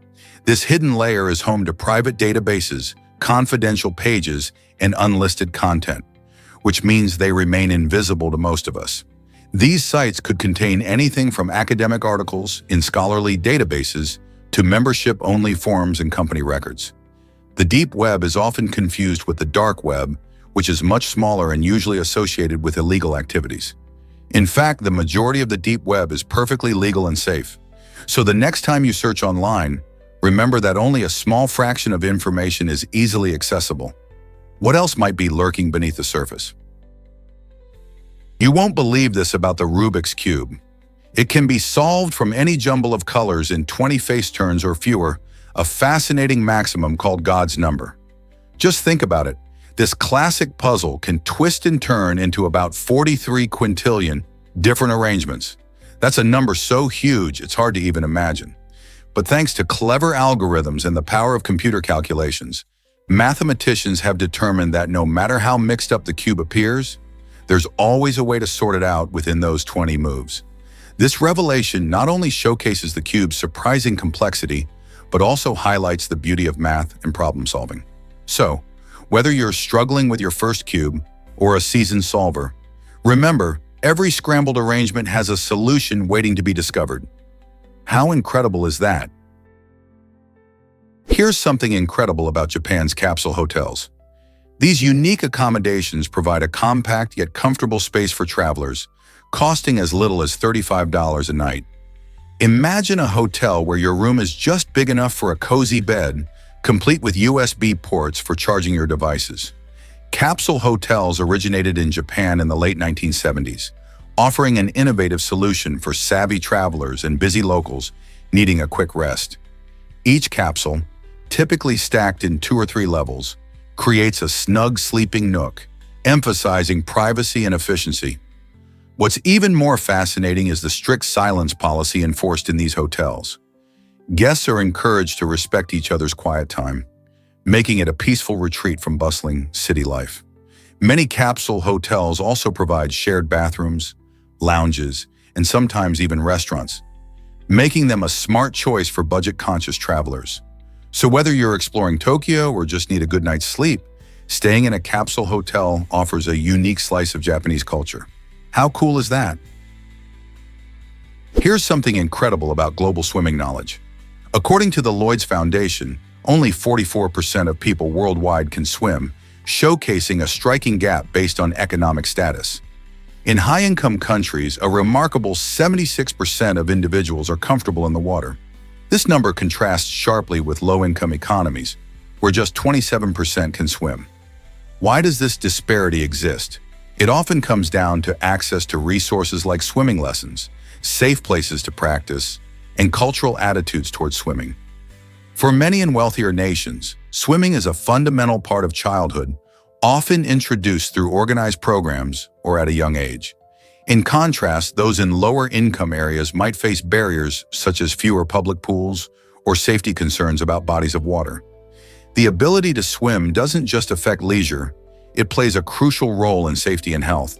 This hidden layer is home to private databases, confidential pages, and unlisted content, which means they remain invisible to most of us. These sites could contain anything from academic articles in scholarly databases to membership-only forums and company records. The deep web is often confused with the dark web, which is much smaller and usually associated with illegal activities. In fact, the majority of the deep web is perfectly legal and safe. So the next time you search online, remember that only a small fraction of information is easily accessible. What else might be lurking beneath the surface? You won't believe this about the Rubik's Cube. It can be solved from any jumble of colors in 20 face turns or fewer, a fascinating maximum called God's number. Just think about it. This classic puzzle can twist and turn into about 43 quintillion different arrangements. That's a number so huge it's hard to even imagine. But thanks to clever algorithms and the power of computer calculations, mathematicians have determined that no matter how mixed up the cube appears, there's always a way to sort it out within those 20 moves. This revelation not only showcases the cube's surprising complexity, but also highlights the beauty of math and problem solving. So, whether you're struggling with your first cube or a seasoned solver, remember, every scrambled arrangement has a solution waiting to be discovered. How incredible is that? Here's something incredible about Japan's capsule hotels. These unique accommodations provide a compact yet comfortable space for travelers, costing as little as $35 a night. Imagine a hotel where your room is just big enough for a cozy bed, complete with USB ports for charging your devices. Capsule hotels originated in Japan in the late 1970s, offering an innovative solution for savvy travelers and busy locals needing a quick rest. Each capsule, typically stacked in 2 or 3 levels, creates a snug sleeping nook, emphasizing privacy and efficiency. What's even more fascinating is the strict silence policy enforced in these hotels. Guests are encouraged to respect each other's quiet time, making it a peaceful retreat from bustling city life. Many capsule hotels also provide shared bathrooms, lounges, and sometimes even restaurants, making them a smart choice for budget-conscious travelers. So whether you're exploring Tokyo or just need a good night's sleep, staying in a capsule hotel offers a unique slice of Japanese culture. How cool is that? Here's something incredible about global swimming knowledge. According to the Lloyd's Foundation, only 44% of people worldwide can swim, showcasing a striking gap based on economic status. In high-income countries, a remarkable 76% of individuals are comfortable in the water. This number contrasts sharply with low-income economies, where just 27% can swim. Why does this disparity exist? It often comes down to access to resources like swimming lessons, safe places to practice, and cultural attitudes towards swimming. For many in wealthier nations, swimming is a fundamental part of childhood, often introduced through organized programs or at a young age. In contrast, those in lower income areas might face barriers such as fewer public pools or safety concerns about bodies of water. The ability to swim doesn't just affect leisure, it plays a crucial role in safety and health.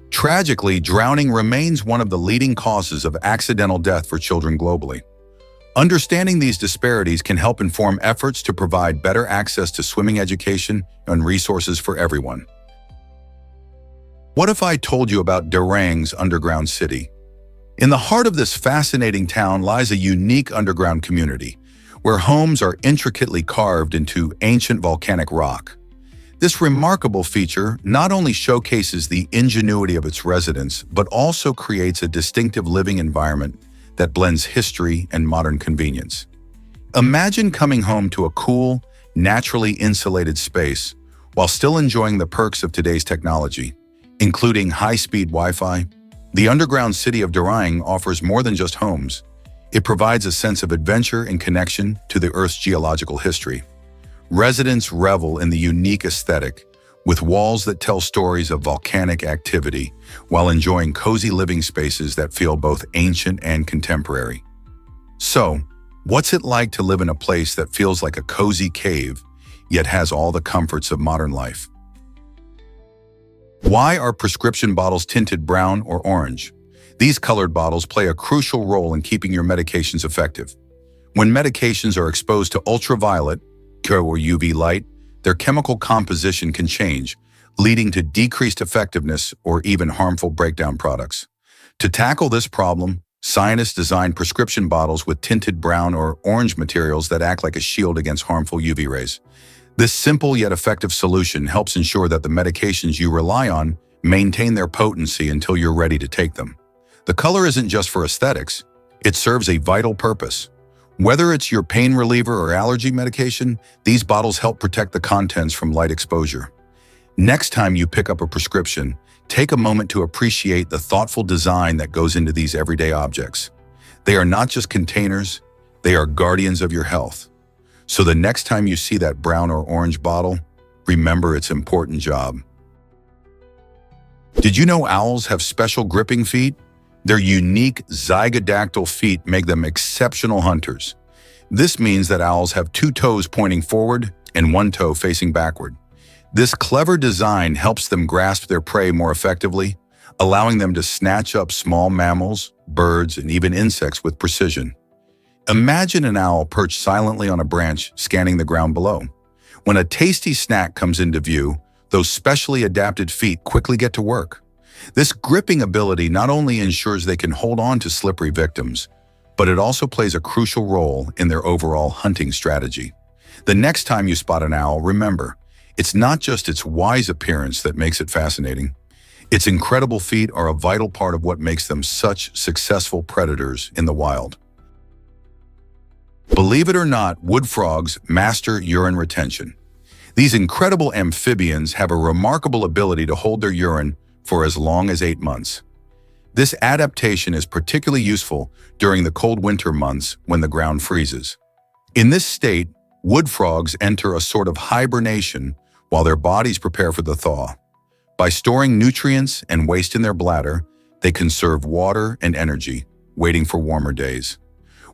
Tragically, drowning remains one of the leading causes of accidental death for children globally. Understanding these disparities can help inform efforts to provide better access to swimming education and resources for everyone. What if I told you about Darang's underground city? In the heart of this fascinating town lies a unique underground community, where homes are intricately carved into ancient volcanic rock. This remarkable feature not only showcases the ingenuity of its residents, but also creates a distinctive living environment that blends history and modern convenience. Imagine coming home to a cool, naturally insulated space while still enjoying the perks of today's technology, including high-speed Wi-Fi. The underground city of Darang offers more than just homes. It provides a sense of adventure and connection to the Earth's geological history. Residents revel in the unique aesthetic, with walls that tell stories of volcanic activity, while enjoying cozy living spaces that feel both ancient and contemporary. So, what's it like to live in a place that feels like a cozy cave, yet has all the comforts of modern life? Why are prescription bottles tinted brown or orange? These colored bottles play a crucial role in keeping your medications effective. When medications are exposed to ultraviolet or UV light, their chemical composition can change, leading to decreased effectiveness or even harmful breakdown products. To tackle this problem, scientists designed prescription bottles with tinted brown or orange materials that act like a shield against harmful UV rays. This simple yet effective solution helps ensure that the medications you rely on maintain their potency until you're ready to take them. The color isn't just for aesthetics, it serves a vital purpose. Whether it's your pain reliever or allergy medication, these bottles help protect the contents from light exposure. Next time you pick up a prescription, take a moment to appreciate the thoughtful design that goes into these everyday objects. They are not just containers, they are guardians of your health. So the next time you see that brown or orange bottle, remember its important job. Did you know owls have special gripping feet? Their unique zygodactyl feet make them exceptional hunters. This means that owls have 2 toes pointing forward and 1 toe facing backward. This clever design helps them grasp their prey more effectively, allowing them to snatch up small mammals, birds, and even insects with precision. Imagine an owl perched silently on a branch, scanning the ground below. When a tasty snack comes into view, those specially adapted feet quickly get to work. This gripping ability not only ensures they can hold on to slippery victims, but it also plays a crucial role in their overall hunting strategy. The next time you spot an owl, remember, it's not just its wise appearance that makes it fascinating. Its incredible feet are a vital part of what makes them such successful predators in the wild. Believe it or not, wood frogs master urine retention. These incredible amphibians have a remarkable ability to hold their urine for as long as 8 months. This adaptation is particularly useful during the cold winter months when the ground freezes. In this state, wood frogs enter a sort of hibernation while their bodies prepare for the thaw. By storing nutrients and waste in their bladder, they conserve water and energy, waiting for warmer days.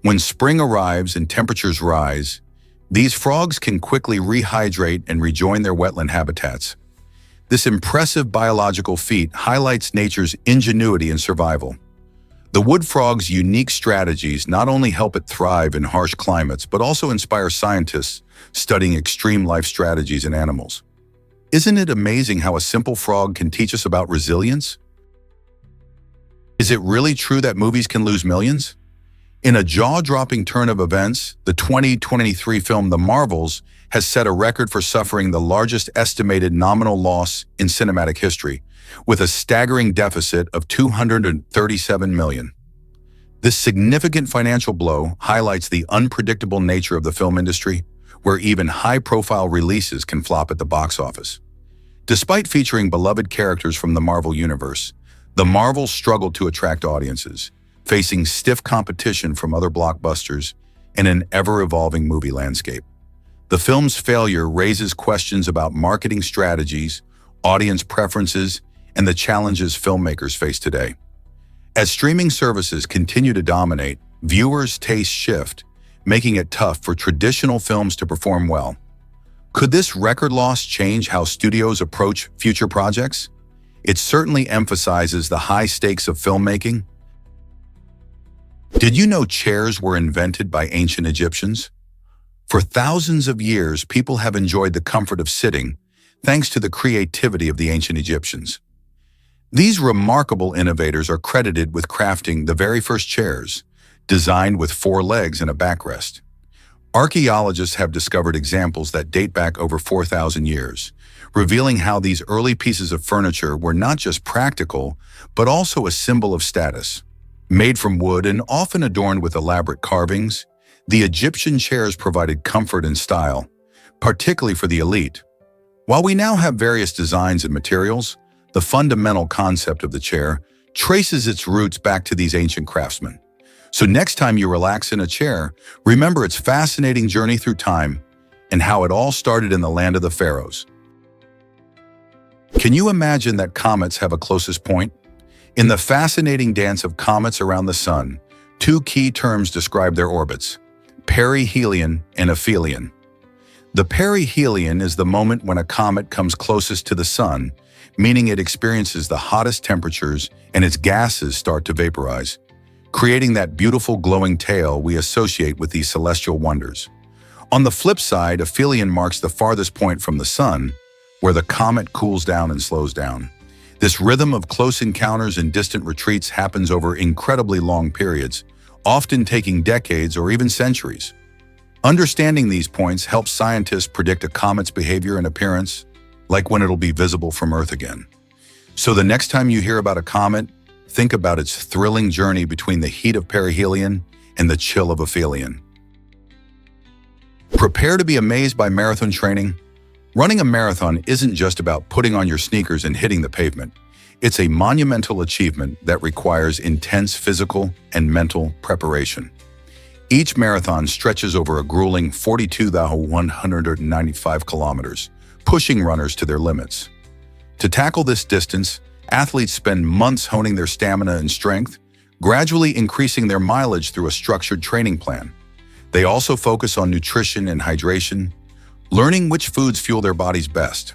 When spring arrives and temperatures rise, these frogs can quickly rehydrate and rejoin their wetland habitats. This impressive biological feat highlights nature's ingenuity in survival. The wood frog's unique strategies not only help it thrive in harsh climates, but also inspire scientists studying extreme life strategies in animals. Isn't it amazing how a simple frog can teach us about resilience? Is it really true that movies can lose millions? In a jaw-dropping turn of events, the 2023 film The Marvels has set a record for suffering the largest estimated nominal loss in cinematic history, with a staggering deficit of $237 million. This significant financial blow highlights the unpredictable nature of the film industry, where even high-profile releases can flop at the box office. Despite featuring beloved characters from the Marvel Universe, The Marvels struggled to attract audiences, facing stiff competition from other blockbusters and an ever-evolving movie landscape. The film's failure raises questions about marketing strategies, audience preferences, and the challenges filmmakers face today. As streaming services continue to dominate, viewers' tastes shift, making it tough for traditional films to perform well. Could this record loss change how studios approach future projects? It certainly emphasizes the high stakes of filmmaking. Did you know chairs were invented by ancient Egyptians? For thousands of years, people have enjoyed the comfort of sitting, thanks to the creativity of the ancient Egyptians. These remarkable innovators are credited with crafting the very first chairs, designed with 4 legs and a backrest. Archaeologists have discovered examples that date back over 4,000 years, revealing how these early pieces of furniture were not just practical, but also a symbol of status. Made from wood and often adorned with elaborate carvings, the Egyptian chairs provided comfort and style, particularly for the elite. While we now have various designs and materials, the fundamental concept of the chair traces its roots back to these ancient craftsmen. So next time you relax in a chair, remember its fascinating journey through time and how it all started in the land of the pharaohs. Can you imagine that comets have a closest point? In the fascinating dance of comets around the sun, 2 key terms describe their orbits: perihelion and aphelion. The perihelion is the moment when a comet comes closest to the sun, meaning it experiences the hottest temperatures and its gases start to vaporize, creating that beautiful glowing tail we associate with these celestial wonders. On the flip side, aphelion marks the farthest point from the sun, where the comet cools down and slows down. This rhythm of close encounters and distant retreats happens over incredibly long periods, often taking decades or even centuries. Understanding these points helps scientists predict a comet's behavior and appearance, like when it'll be visible from Earth again. So the next time you hear about a comet, think about its thrilling journey between the heat of perihelion and the chill of aphelion. Prepare to be amazed by marathon training. Running a marathon isn't just about putting on your sneakers and hitting the pavement. It's a monumental achievement that requires intense physical and mental preparation. Each marathon stretches over a grueling 42,195 kilometers, pushing runners to their limits. To tackle this distance, athletes spend months honing their stamina and strength, gradually increasing their mileage through a structured training plan. They also focus on nutrition and hydration, learning which foods fuel their bodies best.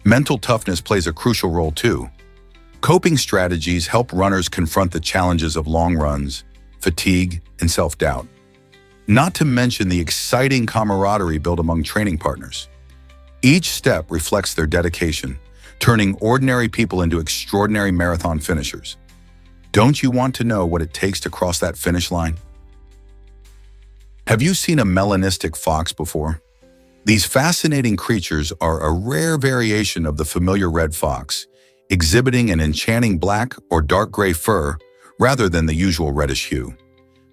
Mental toughness plays a crucial role too. Coping strategies help runners confront the challenges of long runs, fatigue, and self-doubt. Not to mention the exciting camaraderie built among training partners. Each step reflects their dedication, turning ordinary people into extraordinary marathon finishers. Don't you want to know what it takes to cross that finish line? Have you seen a melanistic fox before? These fascinating creatures are a rare variation of the familiar red fox, exhibiting an enchanting black or dark gray fur rather than the usual reddish hue.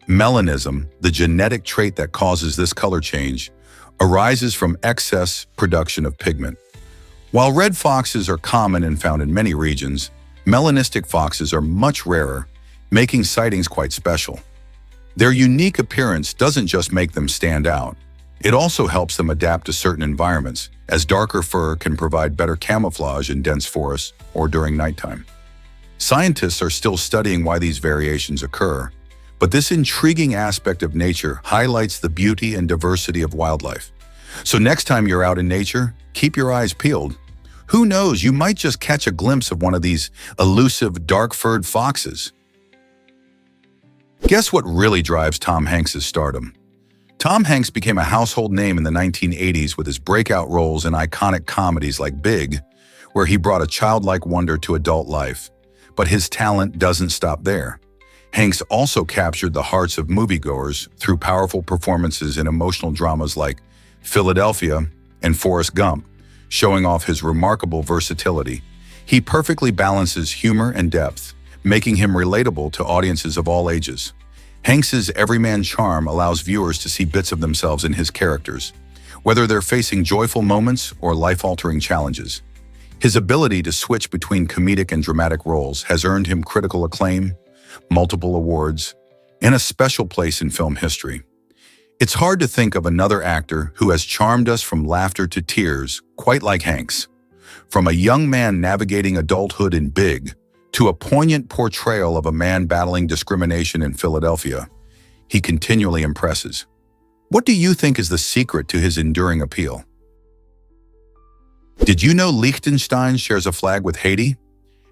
Melanism, the genetic trait that causes this color change, arises from excess production of pigment. While red foxes are common and found in many regions, melanistic foxes are much rarer, making sightings quite special. Their unique appearance doesn't just make them stand out. It also helps them adapt to certain environments, as darker fur can provide better camouflage in dense forests or during nighttime. Scientists are still studying why these variations occur, but this intriguing aspect of nature highlights the beauty and diversity of wildlife. So next time you're out in nature, keep your eyes peeled. Who knows, you might just catch a glimpse of one of these elusive dark-furred foxes. Guess what really drives Tom Hanks' stardom? Tom Hanks became a household name in the 1980s with his breakout roles in iconic comedies like Big, where he brought a childlike wonder to adult life. But his talent doesn't stop there. Hanks also captured the hearts of moviegoers through powerful performances in emotional dramas like Philadelphia and Forrest Gump, showing off his remarkable versatility. He perfectly balances humor and depth, making him relatable to audiences of all ages. Hanks's everyman charm allows viewers to see bits of themselves in his characters, whether they're facing joyful moments or life-altering challenges. His ability to switch between comedic and dramatic roles has earned him critical acclaim, multiple awards, and a special place in film history. It's hard to think of another actor who has charmed us from laughter to tears quite like Hanks. From a young man navigating adulthood in Big, to a poignant portrayal of a man battling discrimination in Philadelphia, he continually impresses. What do you think is the secret to his enduring appeal? Did you know Liechtenstein shares a flag with Haiti?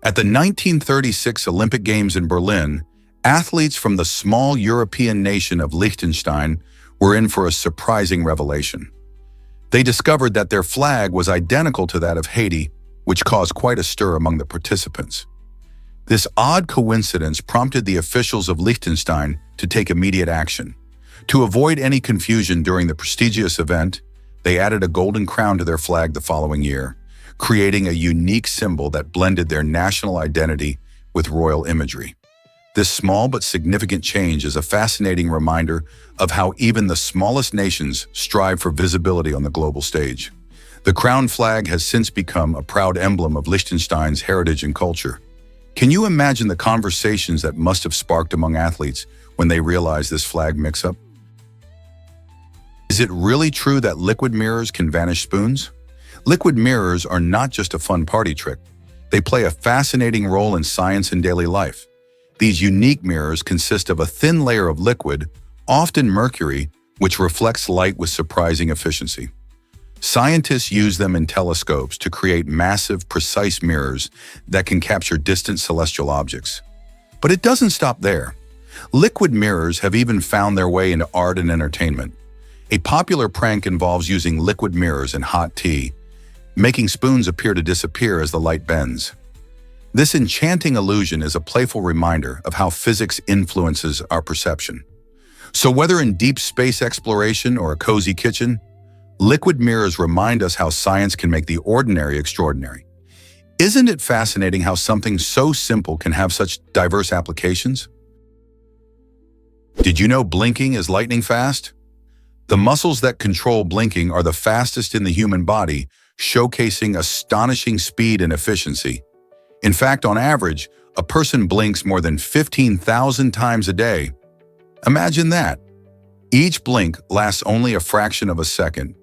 At the 1936 Olympic Games in Berlin, athletes from the small European nation of Liechtenstein were in for a surprising revelation. They discovered that their flag was identical to that of Haiti, which caused quite a stir among the participants. This odd coincidence prompted the officials of Liechtenstein to take immediate action. To avoid any confusion during the prestigious event, they added a golden crown to their flag the following year, creating a unique symbol that blended their national identity with royal imagery. This small but significant change is a fascinating reminder of how even the smallest nations strive for visibility on the global stage. The crown flag has since become a proud emblem of Liechtenstein's heritage and culture. Can you imagine the conversations that must have sparked among athletes when they realized this flag mix-up? Is it really true that liquid mirrors can vanish spoons? Liquid mirrors are not just a fun party trick. They play a fascinating role in science and daily life. These unique mirrors consist of a thin layer of liquid, often mercury, which reflects light with surprising efficiency. Scientists use them in telescopes to create massive, precise mirrors that can capture distant celestial objects. But it doesn't stop there. Liquid mirrors have even found their way into art and entertainment. A popular prank involves using liquid mirrors in hot tea, making spoons appear to disappear as the light bends. This enchanting illusion is a playful reminder of how physics influences our perception. So whether in deep space exploration or a cozy kitchen, liquid mirrors remind us how science can make the ordinary extraordinary. Isn't it fascinating how something so simple can have such diverse applications? Did you know blinking is lightning fast? The muscles that control blinking are the fastest in the human body, showcasing astonishing speed and efficiency. In fact, on average, a person blinks more than 15,000 times a day. Imagine that. Each blink lasts only a fraction of a second,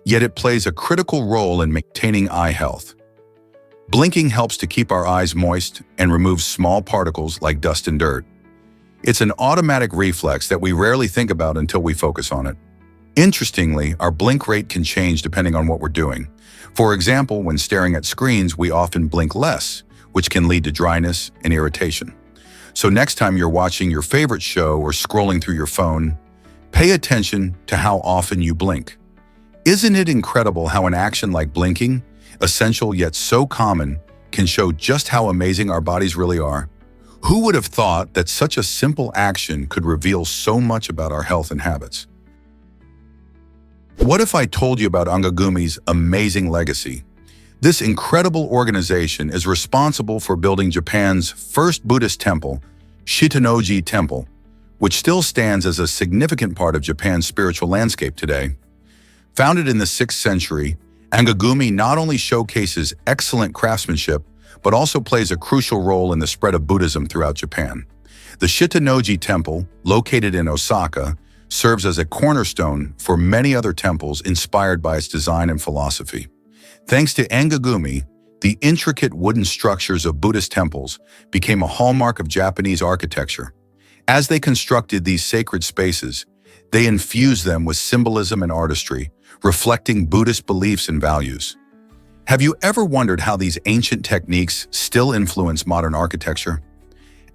yet it plays a critical role in maintaining eye health. Blinking helps to keep our eyes moist and removes small particles like dust and dirt. It's an automatic reflex that we rarely think about until we focus on it. Interestingly, our blink rate can change depending on what we're doing. For example, when staring at screens, we often blink less, which can lead to dryness and irritation. So next time you're watching your favorite show or scrolling through your phone, pay attention to how often you blink. Isn't it incredible how an action like blinking, essential yet so common, can show just how amazing our bodies really are? Who would have thought that such a simple action could reveal so much about our health and habits? What if I told you about Angagumi's amazing legacy? This incredible organization is responsible for building Japan's first Buddhist temple, Shitanoji Temple, which still stands as a significant part of Japan's spiritual landscape today. Founded in the 6th century, Angagumi not only showcases excellent craftsmanship, but also plays a crucial role in the spread of Buddhism throughout Japan. The Shitanoji Temple, located in Osaka, serves as a cornerstone for many other temples inspired by its design and philosophy. Thanks to Angagumi, the intricate wooden structures of Buddhist temples became a hallmark of Japanese architecture. As they constructed these sacred spaces, they infused them with symbolism and artistry, reflecting Buddhist beliefs and values. Have you ever wondered how these ancient techniques still influence modern architecture?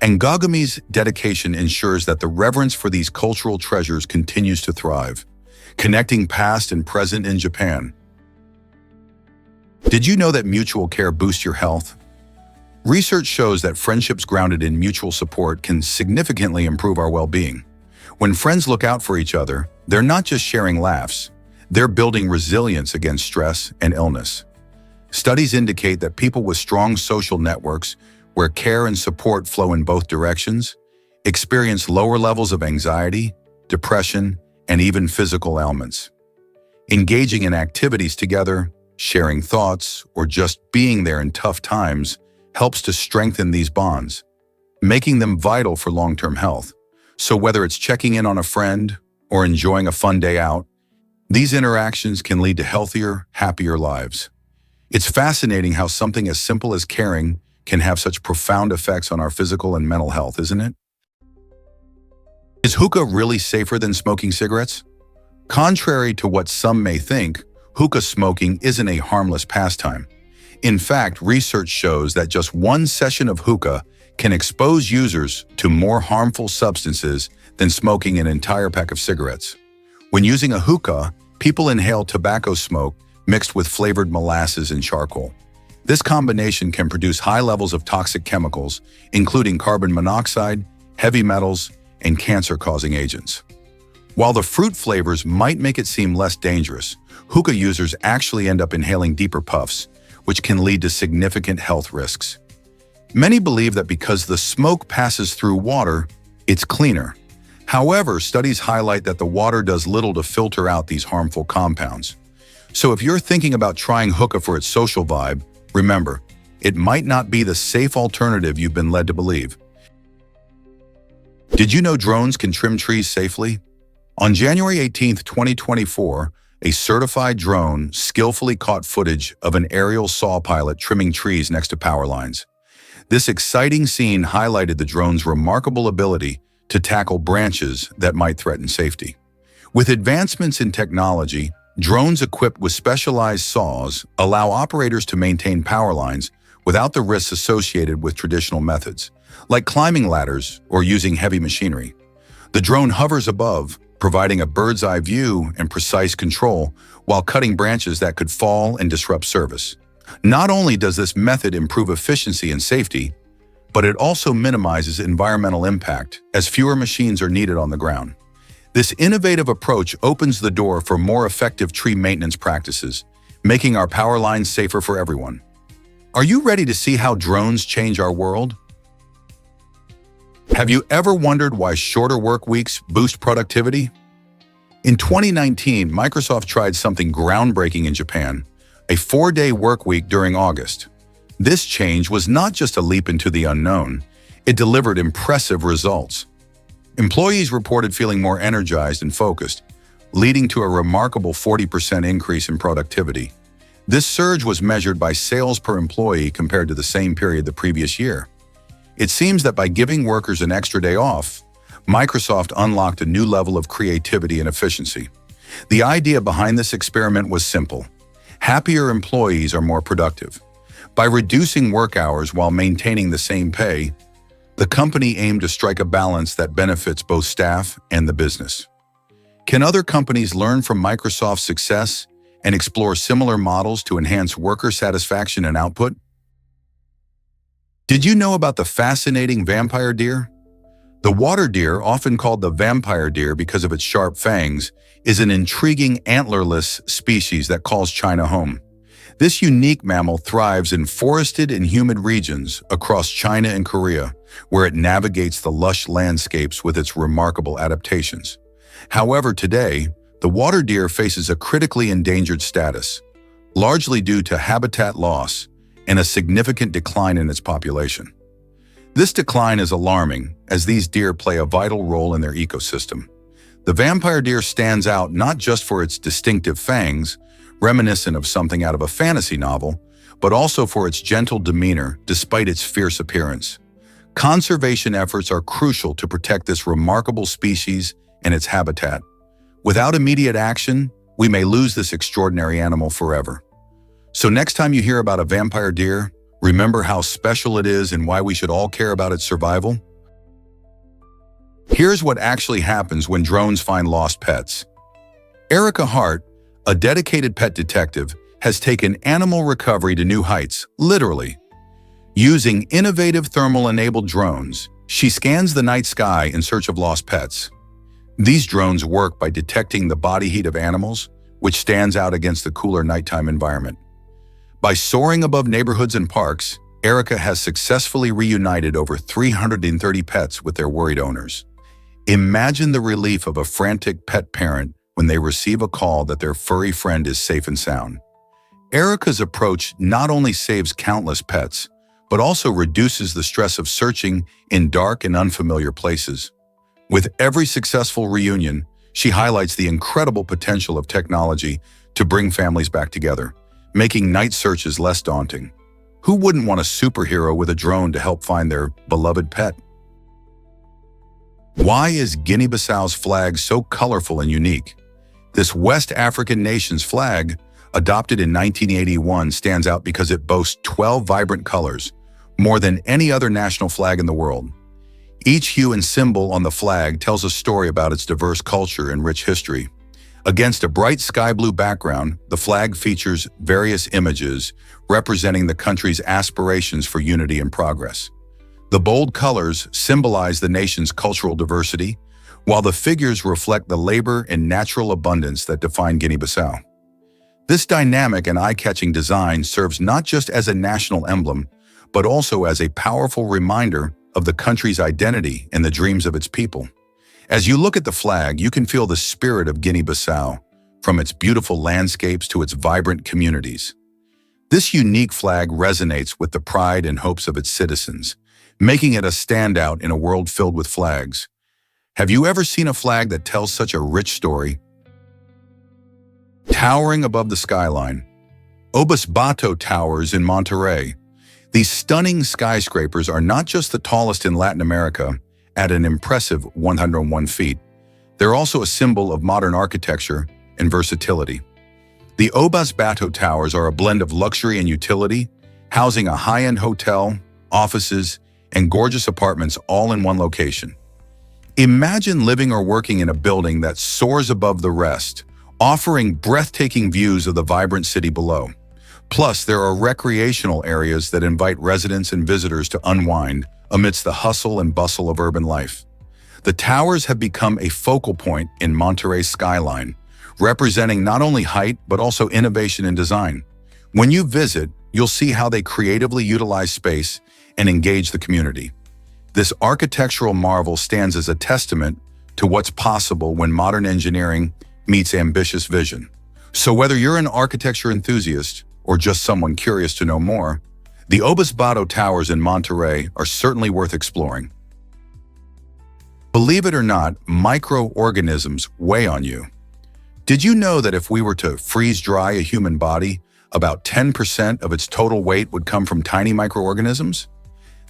Angagumi's dedication ensures that the reverence for these cultural treasures continues to thrive, connecting past and present in Japan. Did you know that mutual care boosts your health? Research shows that friendships grounded in mutual support can significantly improve our well-being. When friends look out for each other, they're not just sharing laughs, they're building resilience against stress and illness. Studies indicate that people with strong social networks, where care and support flow in both directions, experience lower levels of anxiety, depression, and even physical ailments. Engaging in activities together, sharing thoughts, or just being there in tough times helps to strengthen these bonds, making them vital for long-term health. So whether it's checking in on a friend or enjoying a fun day out, these interactions can lead to healthier, happier lives. It's fascinating how something as simple as caring can have such profound effects on our physical and mental health, isn't it? Is hookah really safer than smoking cigarettes? Contrary to what some may think, hookah smoking isn't a harmless pastime. In fact, research shows that just one session of hookah can expose users to more harmful substances than smoking an entire pack of cigarettes. When using a hookah, people inhale tobacco smoke mixed with flavored molasses and charcoal. This combination can produce high levels of toxic chemicals, including carbon monoxide, heavy metals, and cancer-causing agents. While the fruit flavors might make it seem less dangerous, hookah users actually end up inhaling deeper puffs, which can lead to significant health risks. Many believe that because the smoke passes through water, it's cleaner. However, studies highlight that the water does little to filter out these harmful compounds. So if you're thinking about trying hookah for its social vibe, remember, it might not be the safe alternative you've been led to believe. Did you know drones can trim trees safely? On January 18, 2024, a certified drone skillfully caught footage of an aerial saw pilot trimming trees next to power lines. This exciting scene highlighted the drone's remarkable ability to tackle branches that might threaten safety. With advancements in technology, drones equipped with specialized saws allow operators to maintain power lines without the risks associated with traditional methods, like climbing ladders or using heavy machinery. The drone hovers above, providing a bird's-eye view and precise control while cutting branches that could fall and disrupt service. Not only does this method improve efficiency and safety, but it also minimizes environmental impact as fewer machines are needed on the ground. This innovative approach opens the door for more effective tree maintenance practices, making our power lines safer for everyone. Are you ready to see how drones change our world? Have you ever wondered why shorter work weeks boost productivity? In 2019, Microsoft tried something groundbreaking in Japan, a 4-day work week during August. This change was not just a leap into the unknown, it delivered impressive results. Employees reported feeling more energized and focused, leading to a remarkable 40% increase in productivity. This surge was measured by sales per employee compared to the same period the previous year. It seems that by giving workers an extra day off, Microsoft unlocked a new level of creativity and efficiency. The idea behind this experiment was simple. Happier employees are more productive. By reducing work hours while maintaining the same pay, the company aimed to strike a balance that benefits both staff and the business. Can other companies learn from Microsoft's success and explore similar models to enhance worker satisfaction and output? Did you know about the fascinating vampire deer? The water deer, often called the vampire deer because of its sharp fangs, is an intriguing antlerless species that calls China home. This unique mammal thrives in forested and humid regions across China and Korea, where it navigates the lush landscapes with its remarkable adaptations. However, today, the water deer faces a critically endangered status, largely due to habitat loss and a significant decline in its population. This decline is alarming, as these deer play a vital role in their ecosystem. The vampire deer stands out not just for its distinctive fangs, reminiscent of something out of a fantasy novel, but also for its gentle demeanor despite its fierce appearance. Conservation efforts are crucial to protect this remarkable species and its habitat. Without immediate action, we may lose this extraordinary animal forever. So next time you hear about a vampire deer, remember how special it is and why we should all care about its survival. Here's what actually happens when drones find lost pets. Erica Hart, a dedicated pet detective, has taken animal recovery to new heights, literally. Using innovative thermal-enabled drones, she scans the night sky in search of lost pets. These drones work by detecting the body heat of animals, which stands out against the cooler nighttime environment. By soaring above neighborhoods and parks, Erica has successfully reunited over 330 pets with their worried owners. Imagine the relief of a frantic pet parent when they receive a call that their furry friend is safe and sound. Erica's approach not only saves countless pets, but also reduces the stress of searching in dark and unfamiliar places. With every successful reunion, she highlights the incredible potential of technology to bring families back together, making night searches less daunting. Who wouldn't want a superhero with a drone to help find their beloved pet? Why is Guinea-Bissau's flag so colorful and unique? This West African nation's flag, adopted in 1981, stands out because it boasts 12 vibrant colors, more than any other national flag in the world. Each hue and symbol on the flag tells a story about its diverse culture and rich history. Against a bright sky blue background, the flag features various images representing the country's aspirations for unity and progress. The bold colors symbolize the nation's cultural diversity, while the figures reflect the labor and natural abundance that define Guinea-Bissau. This dynamic and eye-catching design serves not just as a national emblem, but also as a powerful reminder of the country's identity and the dreams of its people. As you look at the flag, you can feel the spirit of Guinea-Bissau, from its beautiful landscapes to its vibrant communities. This unique flag resonates with the pride and hopes of its citizens, making it a standout in a world filled with flags. Have you ever seen a flag that tells such a rich story? Towering above the skyline, Obisbato Towers in Monterrey. These stunning skyscrapers are not just the tallest in Latin America at an impressive 101 feet. They're also a symbol of modern architecture and versatility. The Obisbato Towers are a blend of luxury and utility, housing a high-end hotel, offices, and gorgeous apartments all in one location. Imagine living or working in a building that soars above the rest, offering breathtaking views of the vibrant city below. Plus, there are recreational areas that invite residents and visitors to unwind amidst the hustle and bustle of urban life. The towers have become a focal point in Monterrey's skyline, representing not only height but also innovation and design. When you visit, you'll see how they creatively utilize space and engage the community. This architectural marvel stands as a testament to what's possible when modern engineering meets ambitious vision. So whether you're an architecture enthusiast or just someone curious to know more, the Obisbato Towers in Monterrey are certainly worth exploring. Believe it or not, microorganisms weigh on you. Did you know that if we were to freeze dry a human body, about 10% of its total weight would come from tiny microorganisms?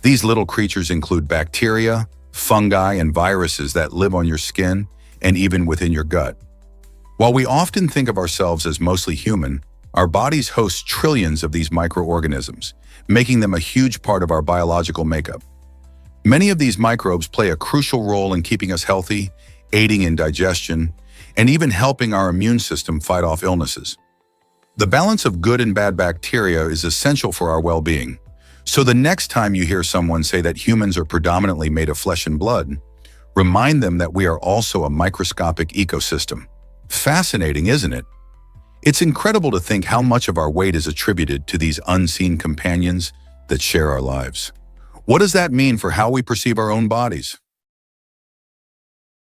These little creatures include bacteria, fungi, and viruses that live on your skin and even within your gut. While we often think of ourselves as mostly human, our bodies host trillions of these microorganisms, making them a huge part of our biological makeup. Many of these microbes play a crucial role in keeping us healthy, aiding in digestion, and even helping our immune system fight off illnesses. The balance of good and bad bacteria is essential for our well-being. So the next time you hear someone say that humans are predominantly made of flesh and blood, remind them that we are also a microscopic ecosystem. Fascinating, isn't it? It's incredible to think how much of our weight is attributed to these unseen companions that share our lives. What does that mean for how we perceive our own bodies?